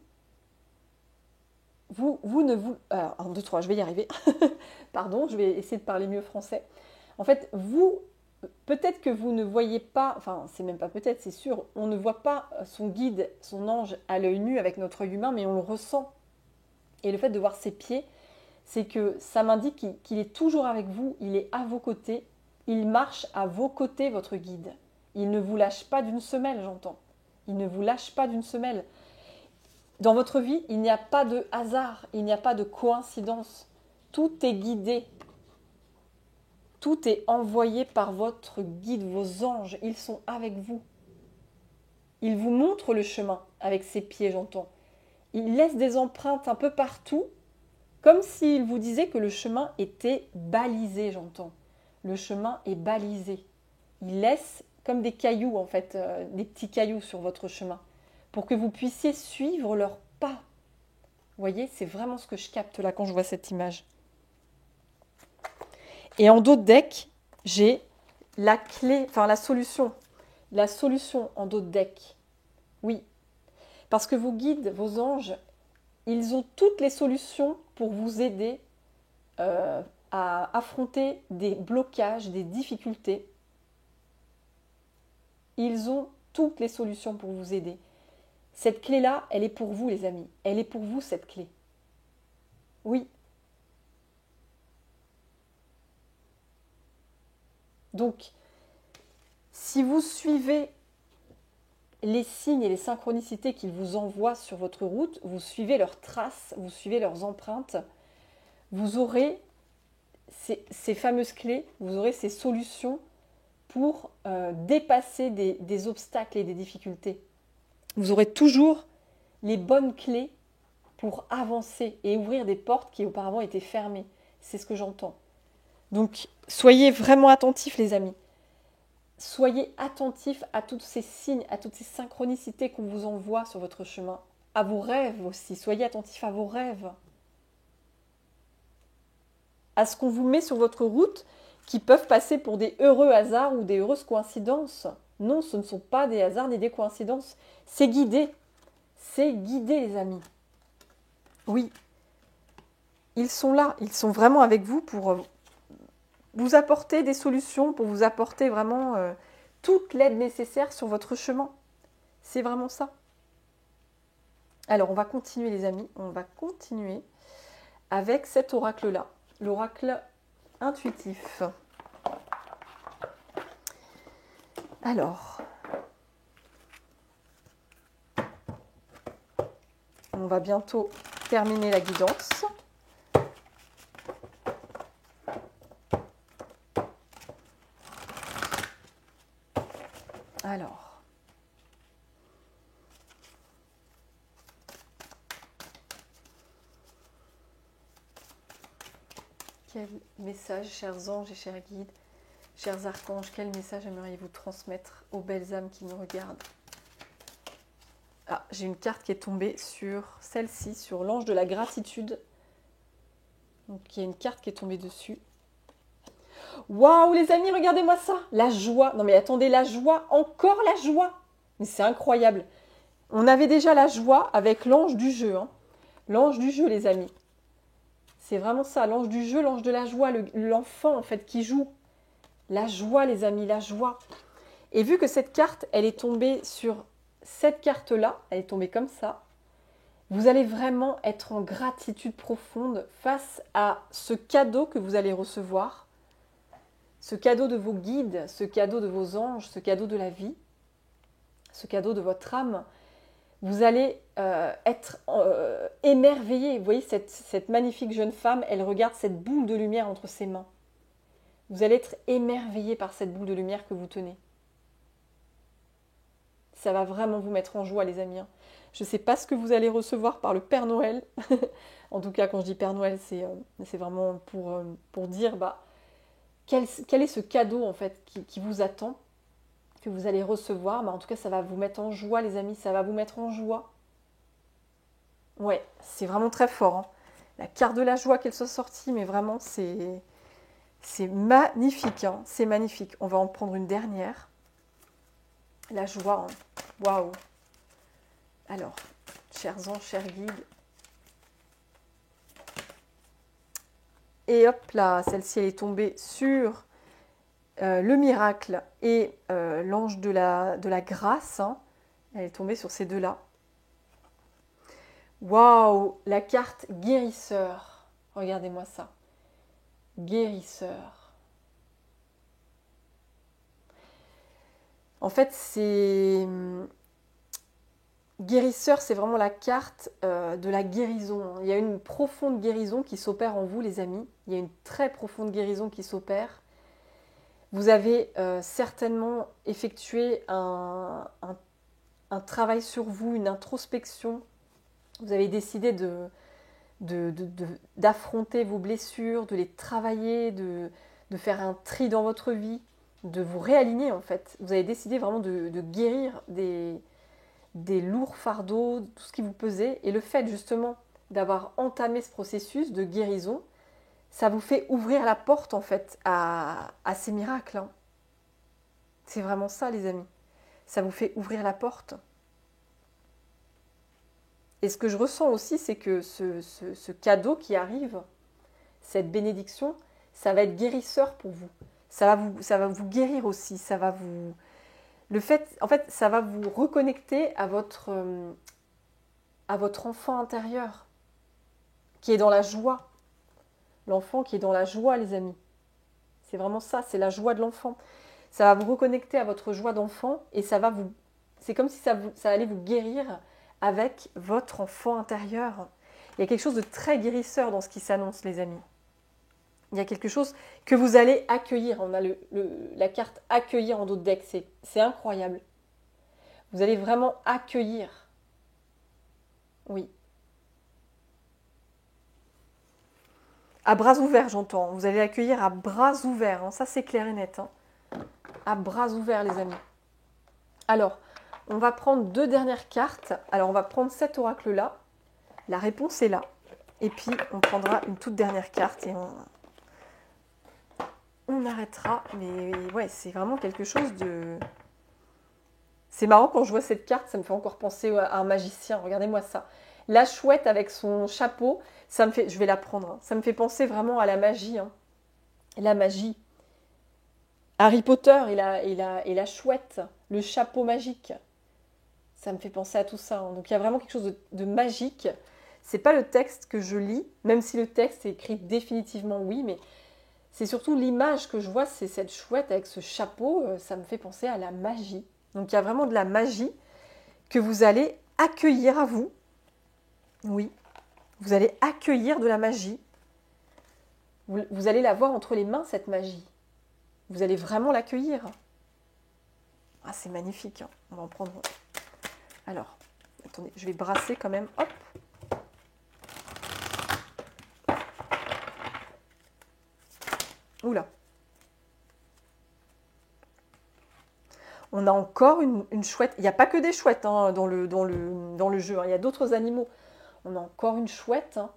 Vous ne vous... Alors, 1, 2, 3, je vais y arriver. Pardon, je vais essayer de parler mieux français. En fait, peut-être que vous ne voyez pas, enfin, c'est même pas peut-être, c'est sûr, on ne voit pas son guide, son ange à l'œil nu avec notre œil humain, mais on le ressent. Et le fait de voir ses pieds, c'est que ça m'indique qu'il est toujours avec vous, il est à vos côtés, il marche à vos côtés, votre guide. Il ne vous lâche pas d'une semelle, j'entends. Il ne vous lâche pas d'une semelle. Dans votre vie, il n'y a pas de hasard, il n'y a pas de coïncidence. Tout est guidé. Tout est envoyé par votre guide, vos anges. Ils sont avec vous. Ils vous montrent le chemin avec ses pieds, j'entends. Ils laissent des empreintes un peu partout, comme s'ils vous disaient que le chemin était balisé, j'entends. Le chemin est balisé. Ils laissent comme des cailloux, en fait, des petits cailloux sur votre chemin, pour que vous puissiez suivre leurs pas. Vous voyez, c'est vraiment ce que je capte là quand je vois cette image. Et en dos de deck, j'ai la clé, enfin la solution. La solution en dos de deck. Oui. Parce que vos guides, vos anges, ils ont toutes les solutions pour vous aider à affronter des blocages, des difficultés. Ils ont toutes les solutions pour vous aider. Cette clé-là, elle est pour vous, les amis. Elle est pour vous, cette clé. Oui. Donc, si vous suivez les signes et les synchronicités qu'ils vous envoient sur votre route, vous suivez leurs traces, vous suivez leurs empreintes, vous aurez ces fameuses clés, vous aurez ces solutions pour dépasser des obstacles et des difficultés. Vous aurez toujours les bonnes clés pour avancer et ouvrir des portes qui auparavant étaient fermées. C'est ce que j'entends. Donc, soyez vraiment attentifs, les amis. Soyez attentifs à tous ces signes, à toutes ces synchronicités qu'on vous envoie sur votre chemin. À vos rêves aussi. Soyez attentifs à vos rêves. À ce qu'on vous met sur votre route qui peuvent passer pour des heureux hasards ou des heureuses coïncidences. Non, ce ne sont pas des hasards ni des coïncidences. C'est guidé. C'est guidé, les amis. Oui. Ils sont là. Ils sont vraiment avec vous pour vous apporter des solutions, pour vous apporter vraiment toute l'aide nécessaire sur votre chemin. C'est vraiment ça. Alors, on va continuer, les amis. On va continuer avec cet oracle-là. L'oracle intuitif. Alors, on va bientôt terminer la guidance. Alors, quel message, chers anges et chers guides, chers archanges, quel message aimeriez-vous transmettre aux belles âmes qui nous regardent? Ah, j'ai une carte qui est tombée sur celle-ci, sur l'ange de la gratitude. Donc, il y a une carte qui est tombée dessus. Waouh, les amis, regardez-moi ça. La joie. Non mais attendez, la joie. Encore la joie. Mais c'est incroyable. On avait déjà la joie avec l'ange du jeu. Hein. L'ange du jeu, les amis. C'est vraiment ça, l'ange du jeu, l'ange de la joie, l'enfant en fait qui joue. La joie, les amis, la joie. Et vu que cette carte, elle est tombée sur cette carte-là, elle est tombée comme ça, vous allez vraiment être en gratitude profonde face à ce cadeau que vous allez recevoir, ce cadeau de vos guides, ce cadeau de vos anges, ce cadeau de la vie, ce cadeau de votre âme. Vous allez être émerveillé. Vous voyez, cette magnifique jeune femme, elle regarde cette boule de lumière entre ses mains. Vous allez être émerveillé par cette boule de lumière que vous tenez. Ça va vraiment vous mettre en joie, les amis. Je ne sais pas ce que vous allez recevoir par le Père Noël. En tout cas, quand je dis Père Noël, c'est vraiment pour dire quel est ce cadeau en fait qui vous attend, que vous allez recevoir. En tout cas, ça va vous mettre en joie, les amis. Ça va vous mettre en joie. Ouais, c'est vraiment très fort. Hein. La carte de la joie qu'elle soit sortie, mais vraiment, c'est magnifique. Hein. C'est magnifique. On va en prendre une dernière. La joie. Hein. Waouh. Alors, chers anges, chers guides. Et hop là, celle-ci, elle est tombée sur le miracle et l'ange de la grâce. Hein. Elle est tombée sur ces deux-là. Waouh, la carte guérisseur. Regardez-moi ça. Guérisseur. En fait, guérisseur, c'est vraiment la carte de la guérison. Il y a une profonde guérison qui s'opère en vous, les amis. Il y a une très profonde guérison qui s'opère. Vous avez certainement effectué un travail sur vous, une introspection. Vous avez décidé d'affronter vos blessures, de les travailler, de faire un tri dans votre vie, de vous réaligner en fait. Vous avez décidé vraiment de guérir des lourds fardeaux, tout ce qui vous pesait. Et le fait justement d'avoir entamé ce processus de guérison, ça vous fait ouvrir la porte en fait à ces miracles. Hein. C'est vraiment ça, les amis. Ça vous fait ouvrir la porte. Et ce que je ressens aussi, c'est que ce cadeau qui arrive, cette bénédiction, ça va être guérisseur pour vous. Ça va vous guérir aussi. Ça va vous... En fait, ça va vous reconnecter à votre enfant intérieur, qui est dans la joie. L'enfant qui est dans la joie, les amis. C'est vraiment ça, c'est la joie de l'enfant. Ça va vous reconnecter à votre joie d'enfant et c'est comme si ça allait vous guérir avec votre enfant intérieur. Il y a quelque chose de très guérisseur dans ce qui s'annonce, les amis. Il y a quelque chose que vous allez accueillir. On a la carte accueillir en dos de deck. C'est incroyable. Vous allez vraiment accueillir. Oui. À bras ouverts, j'entends. Vous allez accueillir à bras ouverts. Hein. Ça, c'est clair et net. Hein. À bras ouverts, les amis. Alors, on va prendre deux dernières cartes. Alors, on va prendre cet oracle-là. La réponse est là. Et puis, on prendra une toute dernière carte et on arrêtera. Mais ouais, c'est vraiment quelque chose de... C'est marrant, quand je vois cette carte, ça me fait encore penser à un magicien. Regardez-moi ça. La chouette avec son chapeau, ça me fait... Je vais la prendre. Hein. Ça me fait penser vraiment à la magie. Hein. La magie. Harry Potter et la chouette, le chapeau magique. Ça me fait penser à tout ça. Hein. Donc il y a vraiment quelque chose de magique. C'est pas le texte que je lis, même si le texte est écrit définitivement oui, mais c'est surtout l'image que je vois, c'est cette chouette avec ce chapeau. Ça me fait penser à la magie. Donc il y a vraiment de la magie que vous allez accueillir à vous. Oui, vous allez accueillir de la magie. Vous allez la voir entre les mains, cette magie. Vous allez vraiment l'accueillir. Ah, c'est magnifique. Hein. On va en prendre. Alors, attendez, je vais brasser quand même. Hop. Oula. On a encore une chouette. Il n'y a pas que des chouettes hein, dans le jeu. Hein. Il y a d'autres animaux. On a encore une chouette hein,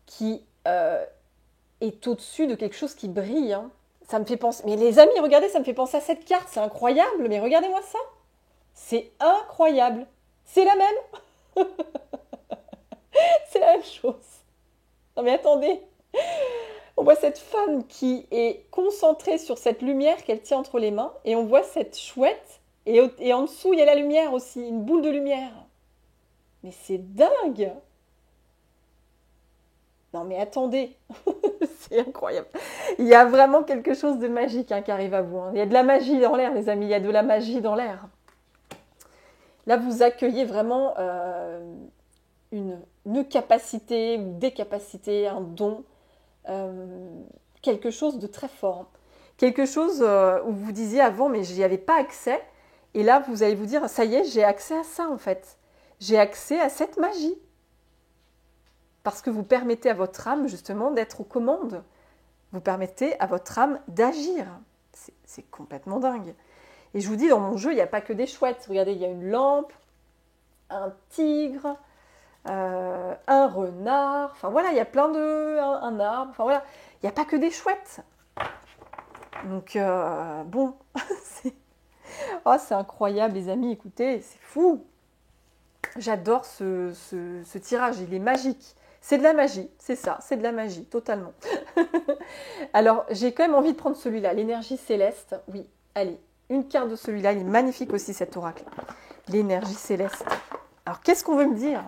qui est au-dessus de quelque chose qui brille. Hein. Ça me fait penser... Mais les amis, regardez, ça me fait penser à cette carte. C'est incroyable. Mais regardez-moi ça. C'est incroyable. C'est la même. C'est la même chose. Non mais attendez, on voit cette femme qui est concentrée sur cette lumière qu'elle tient entre les mains, et on voit cette chouette, et en dessous il y a la lumière aussi, une boule de lumière. Mais c'est dingue! Non mais attendez, c'est incroyable. Il y a vraiment quelque chose de magique qui arrive à vous. Il y a de la magie dans l'air, les amis, il y a de la magie dans l'air. Là, vous accueillez vraiment une capacité ou des capacités, un don, quelque chose de très fort. Quelque chose où vous disiez avant, mais j'y avais pas accès. Et là, vous allez vous dire, ça y est, j'ai accès à ça en fait. J'ai accès à cette magie. Parce que vous permettez à votre âme justement d'être aux commandes. Vous permettez à votre âme d'agir. C'est complètement dingue. Et je vous dis, dans mon jeu, il n'y a pas que des chouettes. Regardez, il y a une lampe, un tigre, un renard. Enfin voilà, il y a plein de... un arbre. Enfin voilà, il n'y a pas que des chouettes. Donc bon, c'est incroyable les amis, écoutez, c'est fou. J'adore ce tirage, il est magique. C'est de la magie, c'est ça, c'est de la magie, totalement. Alors, j'ai quand même envie de prendre celui-là, l'énergie céleste. Oui, allez, une carte de celui-là, il est magnifique aussi cet oracle. L'énergie céleste. Alors, qu'est-ce qu'on veut me dire?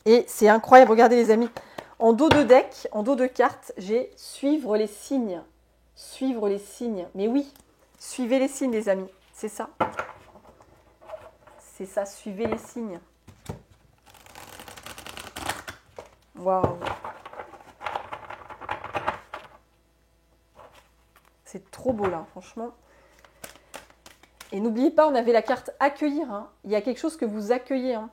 Et c'est incroyable, regardez les amis. En dos de deck, en dos de carte, j'ai suivre les signes. Suivre les signes. Mais oui, suivez les signes les amis, c'est ça. C'est ça, suivez les signes. Waouh. C'est trop beau là, franchement. Et n'oubliez pas, on avait la carte accueillir. Hein. Il y a quelque chose que vous accueillez. Hein.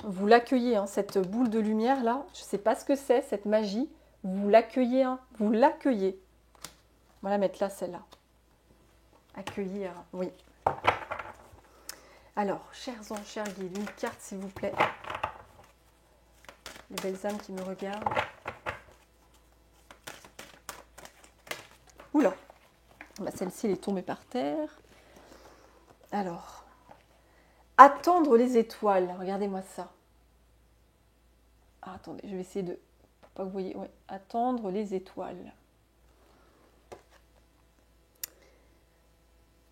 Vous l'accueillez, hein, cette boule de lumière là. Je ne sais pas ce que c'est, cette magie. Vous l'accueillez. Hein. Vous l'accueillez. On va la mettre là, celle-là. Accueillir, oui. Alors, chers anges, chers guides, une carte s'il vous plaît. Les belles âmes qui me regardent. Oula, bah, celle-ci elle est tombée par terre. Alors, attendre les étoiles. Regardez-moi ça. Ah, attendez, je vais essayer de... Pour pas que vous voyez. Ouais, attendre les étoiles.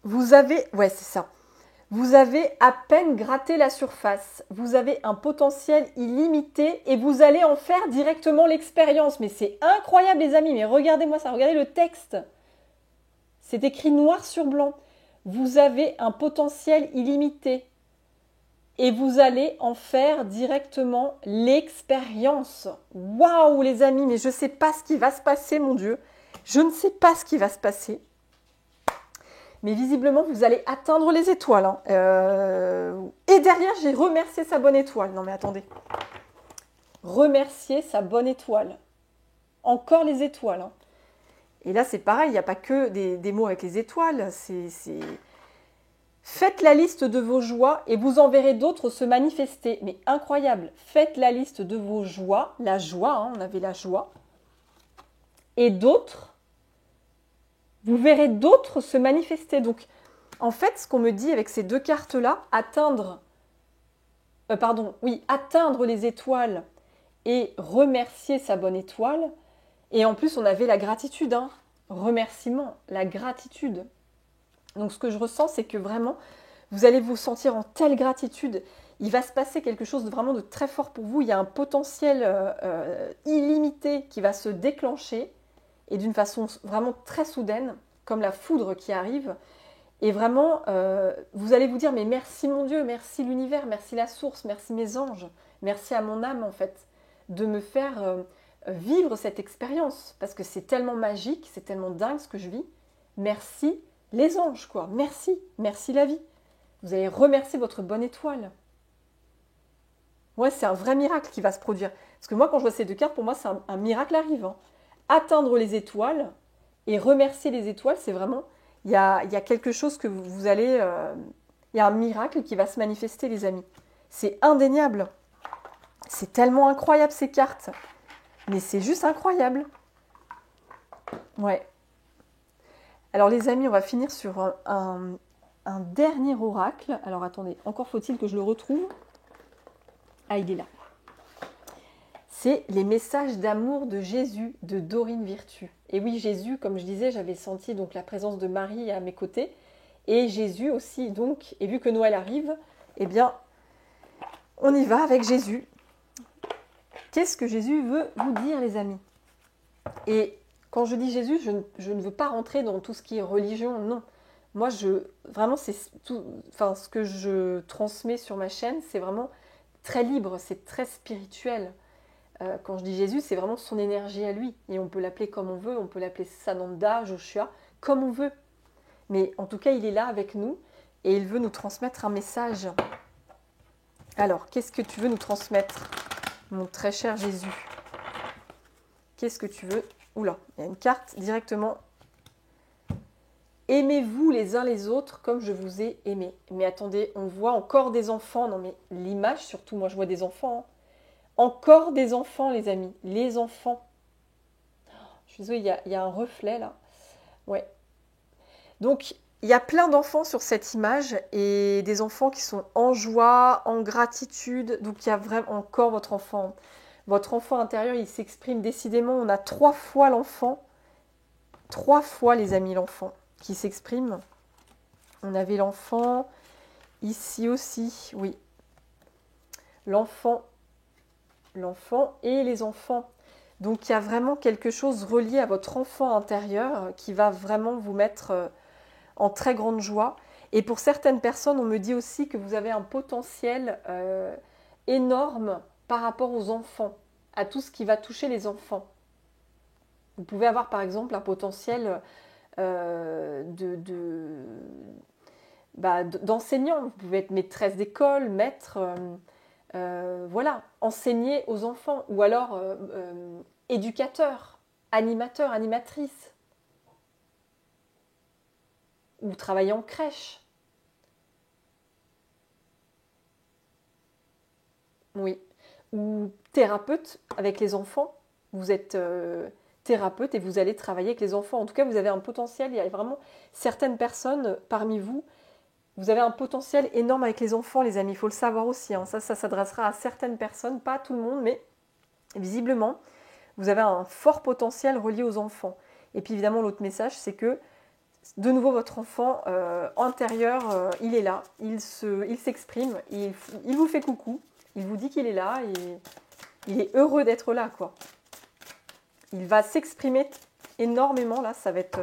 Vous avez... Ouais, c'est ça. Vous avez à peine gratté la surface. Vous avez un potentiel illimité et vous allez en faire directement l'expérience. Mais c'est incroyable les amis. Mais regardez-moi ça. Regardez le texte. C'est écrit noir sur blanc. Vous avez un potentiel illimité. Et vous allez en faire directement l'expérience. Waouh les amis, mais je ne sais pas ce qui va se passer, mon Dieu. Je ne sais pas ce qui va se passer. Mais visiblement, vous allez atteindre les étoiles. Hein. Et derrière, j'ai remercié sa bonne étoile. Non mais attendez. Remercier sa bonne étoile. Encore les étoiles. Hein. Et là, c'est pareil, il n'y a pas que des mots avec les étoiles. Faites la liste de vos joies et vous en verrez d'autres se manifester. Mais incroyable. Faites la liste de vos joies. La joie, hein, on avait la joie. Et d'autres. Vous verrez d'autres se manifester. Donc, en fait, ce qu'on me dit avec ces deux cartes-là, atteindre les étoiles et remercier sa bonne étoile. Et en plus, on avait la gratitude, hein. Remerciement, la gratitude. Donc, ce que je ressens, c'est que vraiment, vous allez vous sentir en telle gratitude. Il va se passer quelque chose de vraiment de très fort pour vous. Il y a un potentiel illimité qui va se déclencher et d'une façon vraiment très soudaine, comme la foudre qui arrive. Et vraiment, vous allez vous dire, mais merci mon Dieu, merci l'univers, merci la source, merci mes anges, merci à mon âme en fait, de me faire vivre cette expérience. Parce que c'est tellement magique, c'est tellement dingue ce que je vis. Merci les anges, quoi. Merci, merci la vie. Vous allez remercier votre bonne étoile. Ouais, c'est un vrai miracle qui va se produire. Parce que moi, quand je vois ces deux cartes, pour moi, c'est un miracle arrive. Hein. Atteindre les étoiles et remercier les étoiles, c'est vraiment... Il y a quelque chose que vous allez... il y a un miracle qui va se manifester, les amis. C'est indéniable. C'est tellement incroyable, ces cartes. Mais c'est juste incroyable. Ouais. Alors, les amis, on va finir sur un dernier oracle. Alors, attendez, encore faut-il que je le retrouve. Ah, il est là. c'est les messages d'amour de Jésus, de Dorine Virtue. Et oui, Jésus, comme je disais, j'avais senti donc la présence de Marie à mes côtés. Et Jésus aussi, donc, et vu que Noël arrive, eh bien, on y va avec Jésus. Qu'est-ce que Jésus veut vous dire, les amis? Et quand je dis Jésus, je ne veux pas rentrer dans tout ce qui est religion, non. Moi, vraiment, c'est tout, enfin, ce que je transmets sur ma chaîne, c'est vraiment très libre, c'est très spirituel. Quand je dis Jésus, c'est vraiment son énergie à lui. Et on peut l'appeler comme on veut, on peut l'appeler Sananda, Joshua, comme on veut. Mais en tout cas, il est là avec nous et il veut nous transmettre un message. Alors, qu'est-ce que tu veux nous transmettre, mon très cher Jésus? Qu'est-ce que tu veux? Oula, il y a une carte directement. Aimez-vous les uns les autres comme je vous ai aimé. Mais attendez, on voit encore des enfants. Non mais l'image, surtout, moi je vois des enfants. Hein. Encore des enfants, les amis. Les enfants. Je suis désolée, il y a un reflet là. Ouais. Donc, il y a plein d'enfants sur cette image et des enfants qui sont en joie, en gratitude. Donc, il y a vraiment encore votre enfant. Votre enfant intérieur, il s'exprime décidément. On a 3 fois l'enfant. 3 fois, les amis, l'enfant qui s'exprime. On avait l'enfant ici aussi, oui. L'enfant et les enfants. Donc, il y a vraiment quelque chose relié à votre enfant intérieur qui va vraiment vous mettre en très grande joie. Et pour certaines personnes, on me dit aussi que vous avez un potentiel énorme par rapport aux enfants, à tout ce qui va toucher les enfants. Vous pouvez avoir par exemple un potentiel d'enseignant. Vous pouvez être maîtresse d'école, maître, voilà, enseigner aux enfants. Ou alors éducateur, animateur, animatrice. Ou travailler en crèche. Oui. Ou thérapeute avec les enfants. Vous êtes thérapeute et vous allez travailler avec les enfants. En tout cas, vous avez un potentiel. Il y a vraiment certaines personnes parmi vous. Vous avez un potentiel énorme avec les enfants, les amis. Il faut le savoir aussi. Hein. Ça s'adressera à certaines personnes, pas à tout le monde, mais visiblement, vous avez un fort potentiel relié aux enfants. Et puis évidemment, l'autre message, c'est que de nouveau, votre enfant intérieur, il est là, il s'exprime, il vous fait coucou, il vous dit qu'il est là, et il est heureux d'être là, quoi. Il va s'exprimer énormément, là, ça va être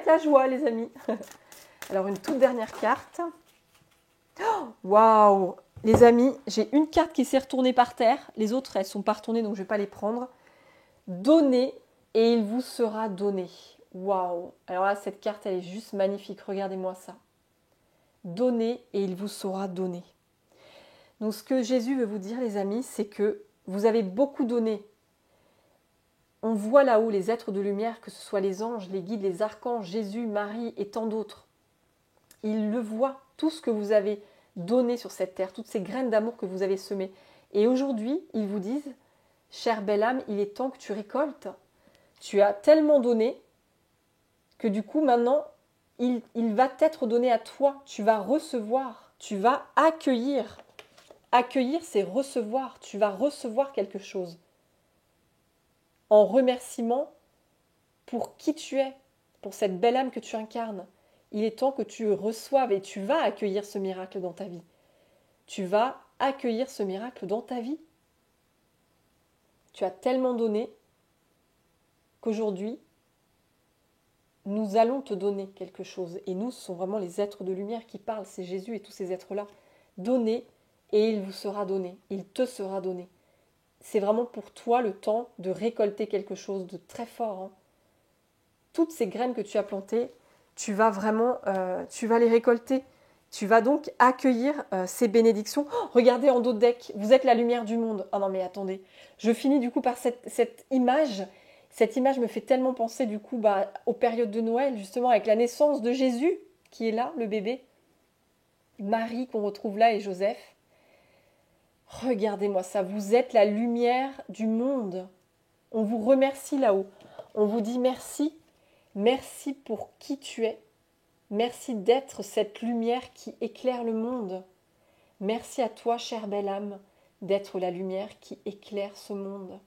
la joie, les amis. Alors, une toute dernière carte. Waouh! Les amis, j'ai une carte qui s'est retournée par terre, les autres, elles ne sont pas retournées, donc je ne vais pas les prendre. Donnez et il vous sera donné. Waouh! Alors là, cette carte, elle est juste magnifique. Regardez-moi ça. Donnez et il vous sera donné. Donc, ce que Jésus veut vous dire, les amis, c'est que vous avez beaucoup donné. On voit là-haut les êtres de lumière, que ce soit les anges, les guides, les archanges, Jésus, Marie et tant d'autres. Ils le voient, tout ce que vous avez donné sur cette terre, toutes ces graines d'amour que vous avez semées. Et aujourd'hui, ils vous disent, chère belle âme, il est temps que tu récoltes. Tu as tellement donné que du coup, maintenant, il va t'être donné à toi. Tu vas recevoir, tu vas accueillir. Accueillir, c'est recevoir. Tu vas recevoir quelque chose. En remerciement pour qui tu es, pour cette belle âme que tu incarnes. Il est temps que tu reçoives et tu vas accueillir ce miracle dans ta vie. Tu vas accueillir ce miracle dans ta vie. Tu as tellement donné qu'aujourd'hui, nous allons te donner quelque chose. Et nous, ce sont vraiment les êtres de lumière qui parlent. C'est Jésus et tous ces êtres-là. Donnez et il vous sera donné. Il te sera donné. C'est vraiment pour toi le temps de récolter quelque chose de très fort. Hein. Toutes ces graines que tu as plantées, tu vas vraiment, tu vas les récolter. Tu vas donc accueillir ces bénédictions. Oh, regardez en dos de deck, vous êtes la lumière du monde. Ah non mais attendez, je finis du coup par cette image. Cette image me fait tellement penser du coup aux périodes de Noël, justement avec la naissance de Jésus, qui est là, le bébé. Marie qu'on retrouve là et Joseph. Regardez-moi ça, vous êtes la lumière du monde. On vous remercie là-haut. On vous dit merci. Merci pour qui tu es. Merci d'être cette lumière qui éclaire le monde. Merci à toi, chère belle âme. d'être la lumière qui éclaire ce monde.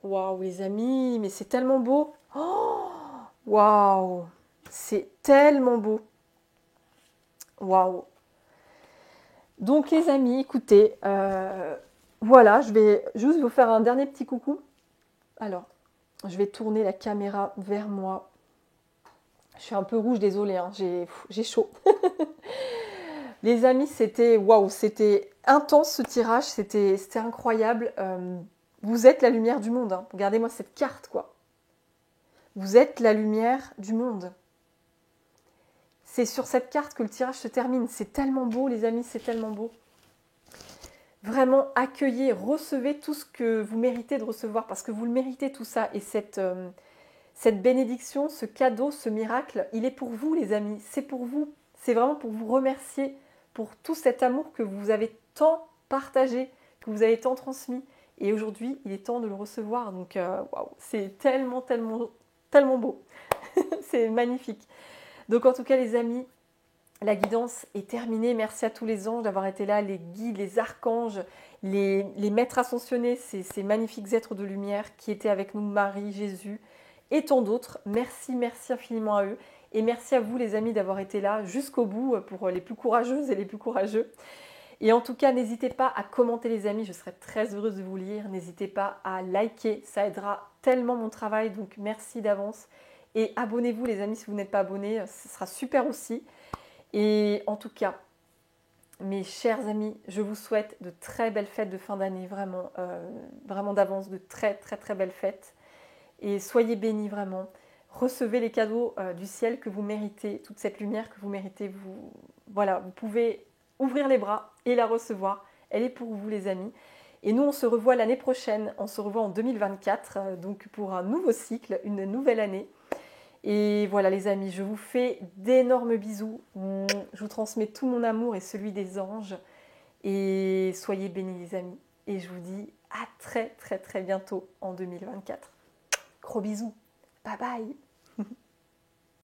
Waouh les amis, mais c'est tellement beau. Oh, waouh, c'est tellement beau. Waouh. Donc les amis, écoutez, voilà, je vais juste vous faire un dernier petit coucou. Alors, je vais tourner la caméra vers moi. Je suis un peu rouge, désolée, hein, j'ai chaud. Les amis, c'était waouh, c'était intense ce tirage, c'était incroyable. Vous êtes la lumière du monde, hein. Regardez-moi cette carte, quoi. Vous êtes la lumière du monde. C'est sur cette carte que le tirage se termine. C'est tellement beau, les amis, c'est tellement beau. Vraiment, accueillez, recevez tout ce que vous méritez de recevoir, parce que vous le méritez tout ça. Et cette bénédiction, ce cadeau, ce miracle, il est pour vous, les amis. C'est pour vous. C'est vraiment pour vous remercier pour tout cet amour que vous avez tant partagé, que vous avez tant transmis. Et aujourd'hui, il est temps de le recevoir. Donc, waouh, c'est tellement, tellement, tellement beau. C'est magnifique. Donc, en tout cas, les amis, la guidance est terminée. Merci à tous les anges d'avoir été là, les guides, les archanges, les maîtres ascensionnés, ces magnifiques êtres de lumière qui étaient avec nous, Marie, Jésus et tant d'autres. Merci, merci infiniment à eux. Et merci à vous les amis d'avoir été là jusqu'au bout pour les plus courageuses et les plus courageux. Et en tout cas, n'hésitez pas à commenter les amis, je serai très heureuse de vous lire. N'hésitez pas à liker, ça aidera tellement mon travail, donc merci d'avance. Et abonnez-vous les amis si vous n'êtes pas abonnés, ce sera super aussi. Et en tout cas, mes chers amis, je vous souhaite de très belles fêtes de fin d'année, vraiment, vraiment d'avance, de très très très belles fêtes. Et soyez bénis vraiment. Recevez les cadeaux du ciel que vous méritez, toute cette lumière que vous méritez. Voilà, vous pouvez ouvrir les bras et la recevoir. Elle est pour vous les amis. Et nous, on se revoit l'année prochaine. On se revoit en 2024, donc pour un nouveau cycle, une nouvelle année. Et voilà les amis, je vous fais d'énormes bisous. Je vous transmets tout mon amour et celui des anges. Et soyez bénis les amis. Et je vous dis à très très très bientôt en 2024. Gros bisous. Bye bye.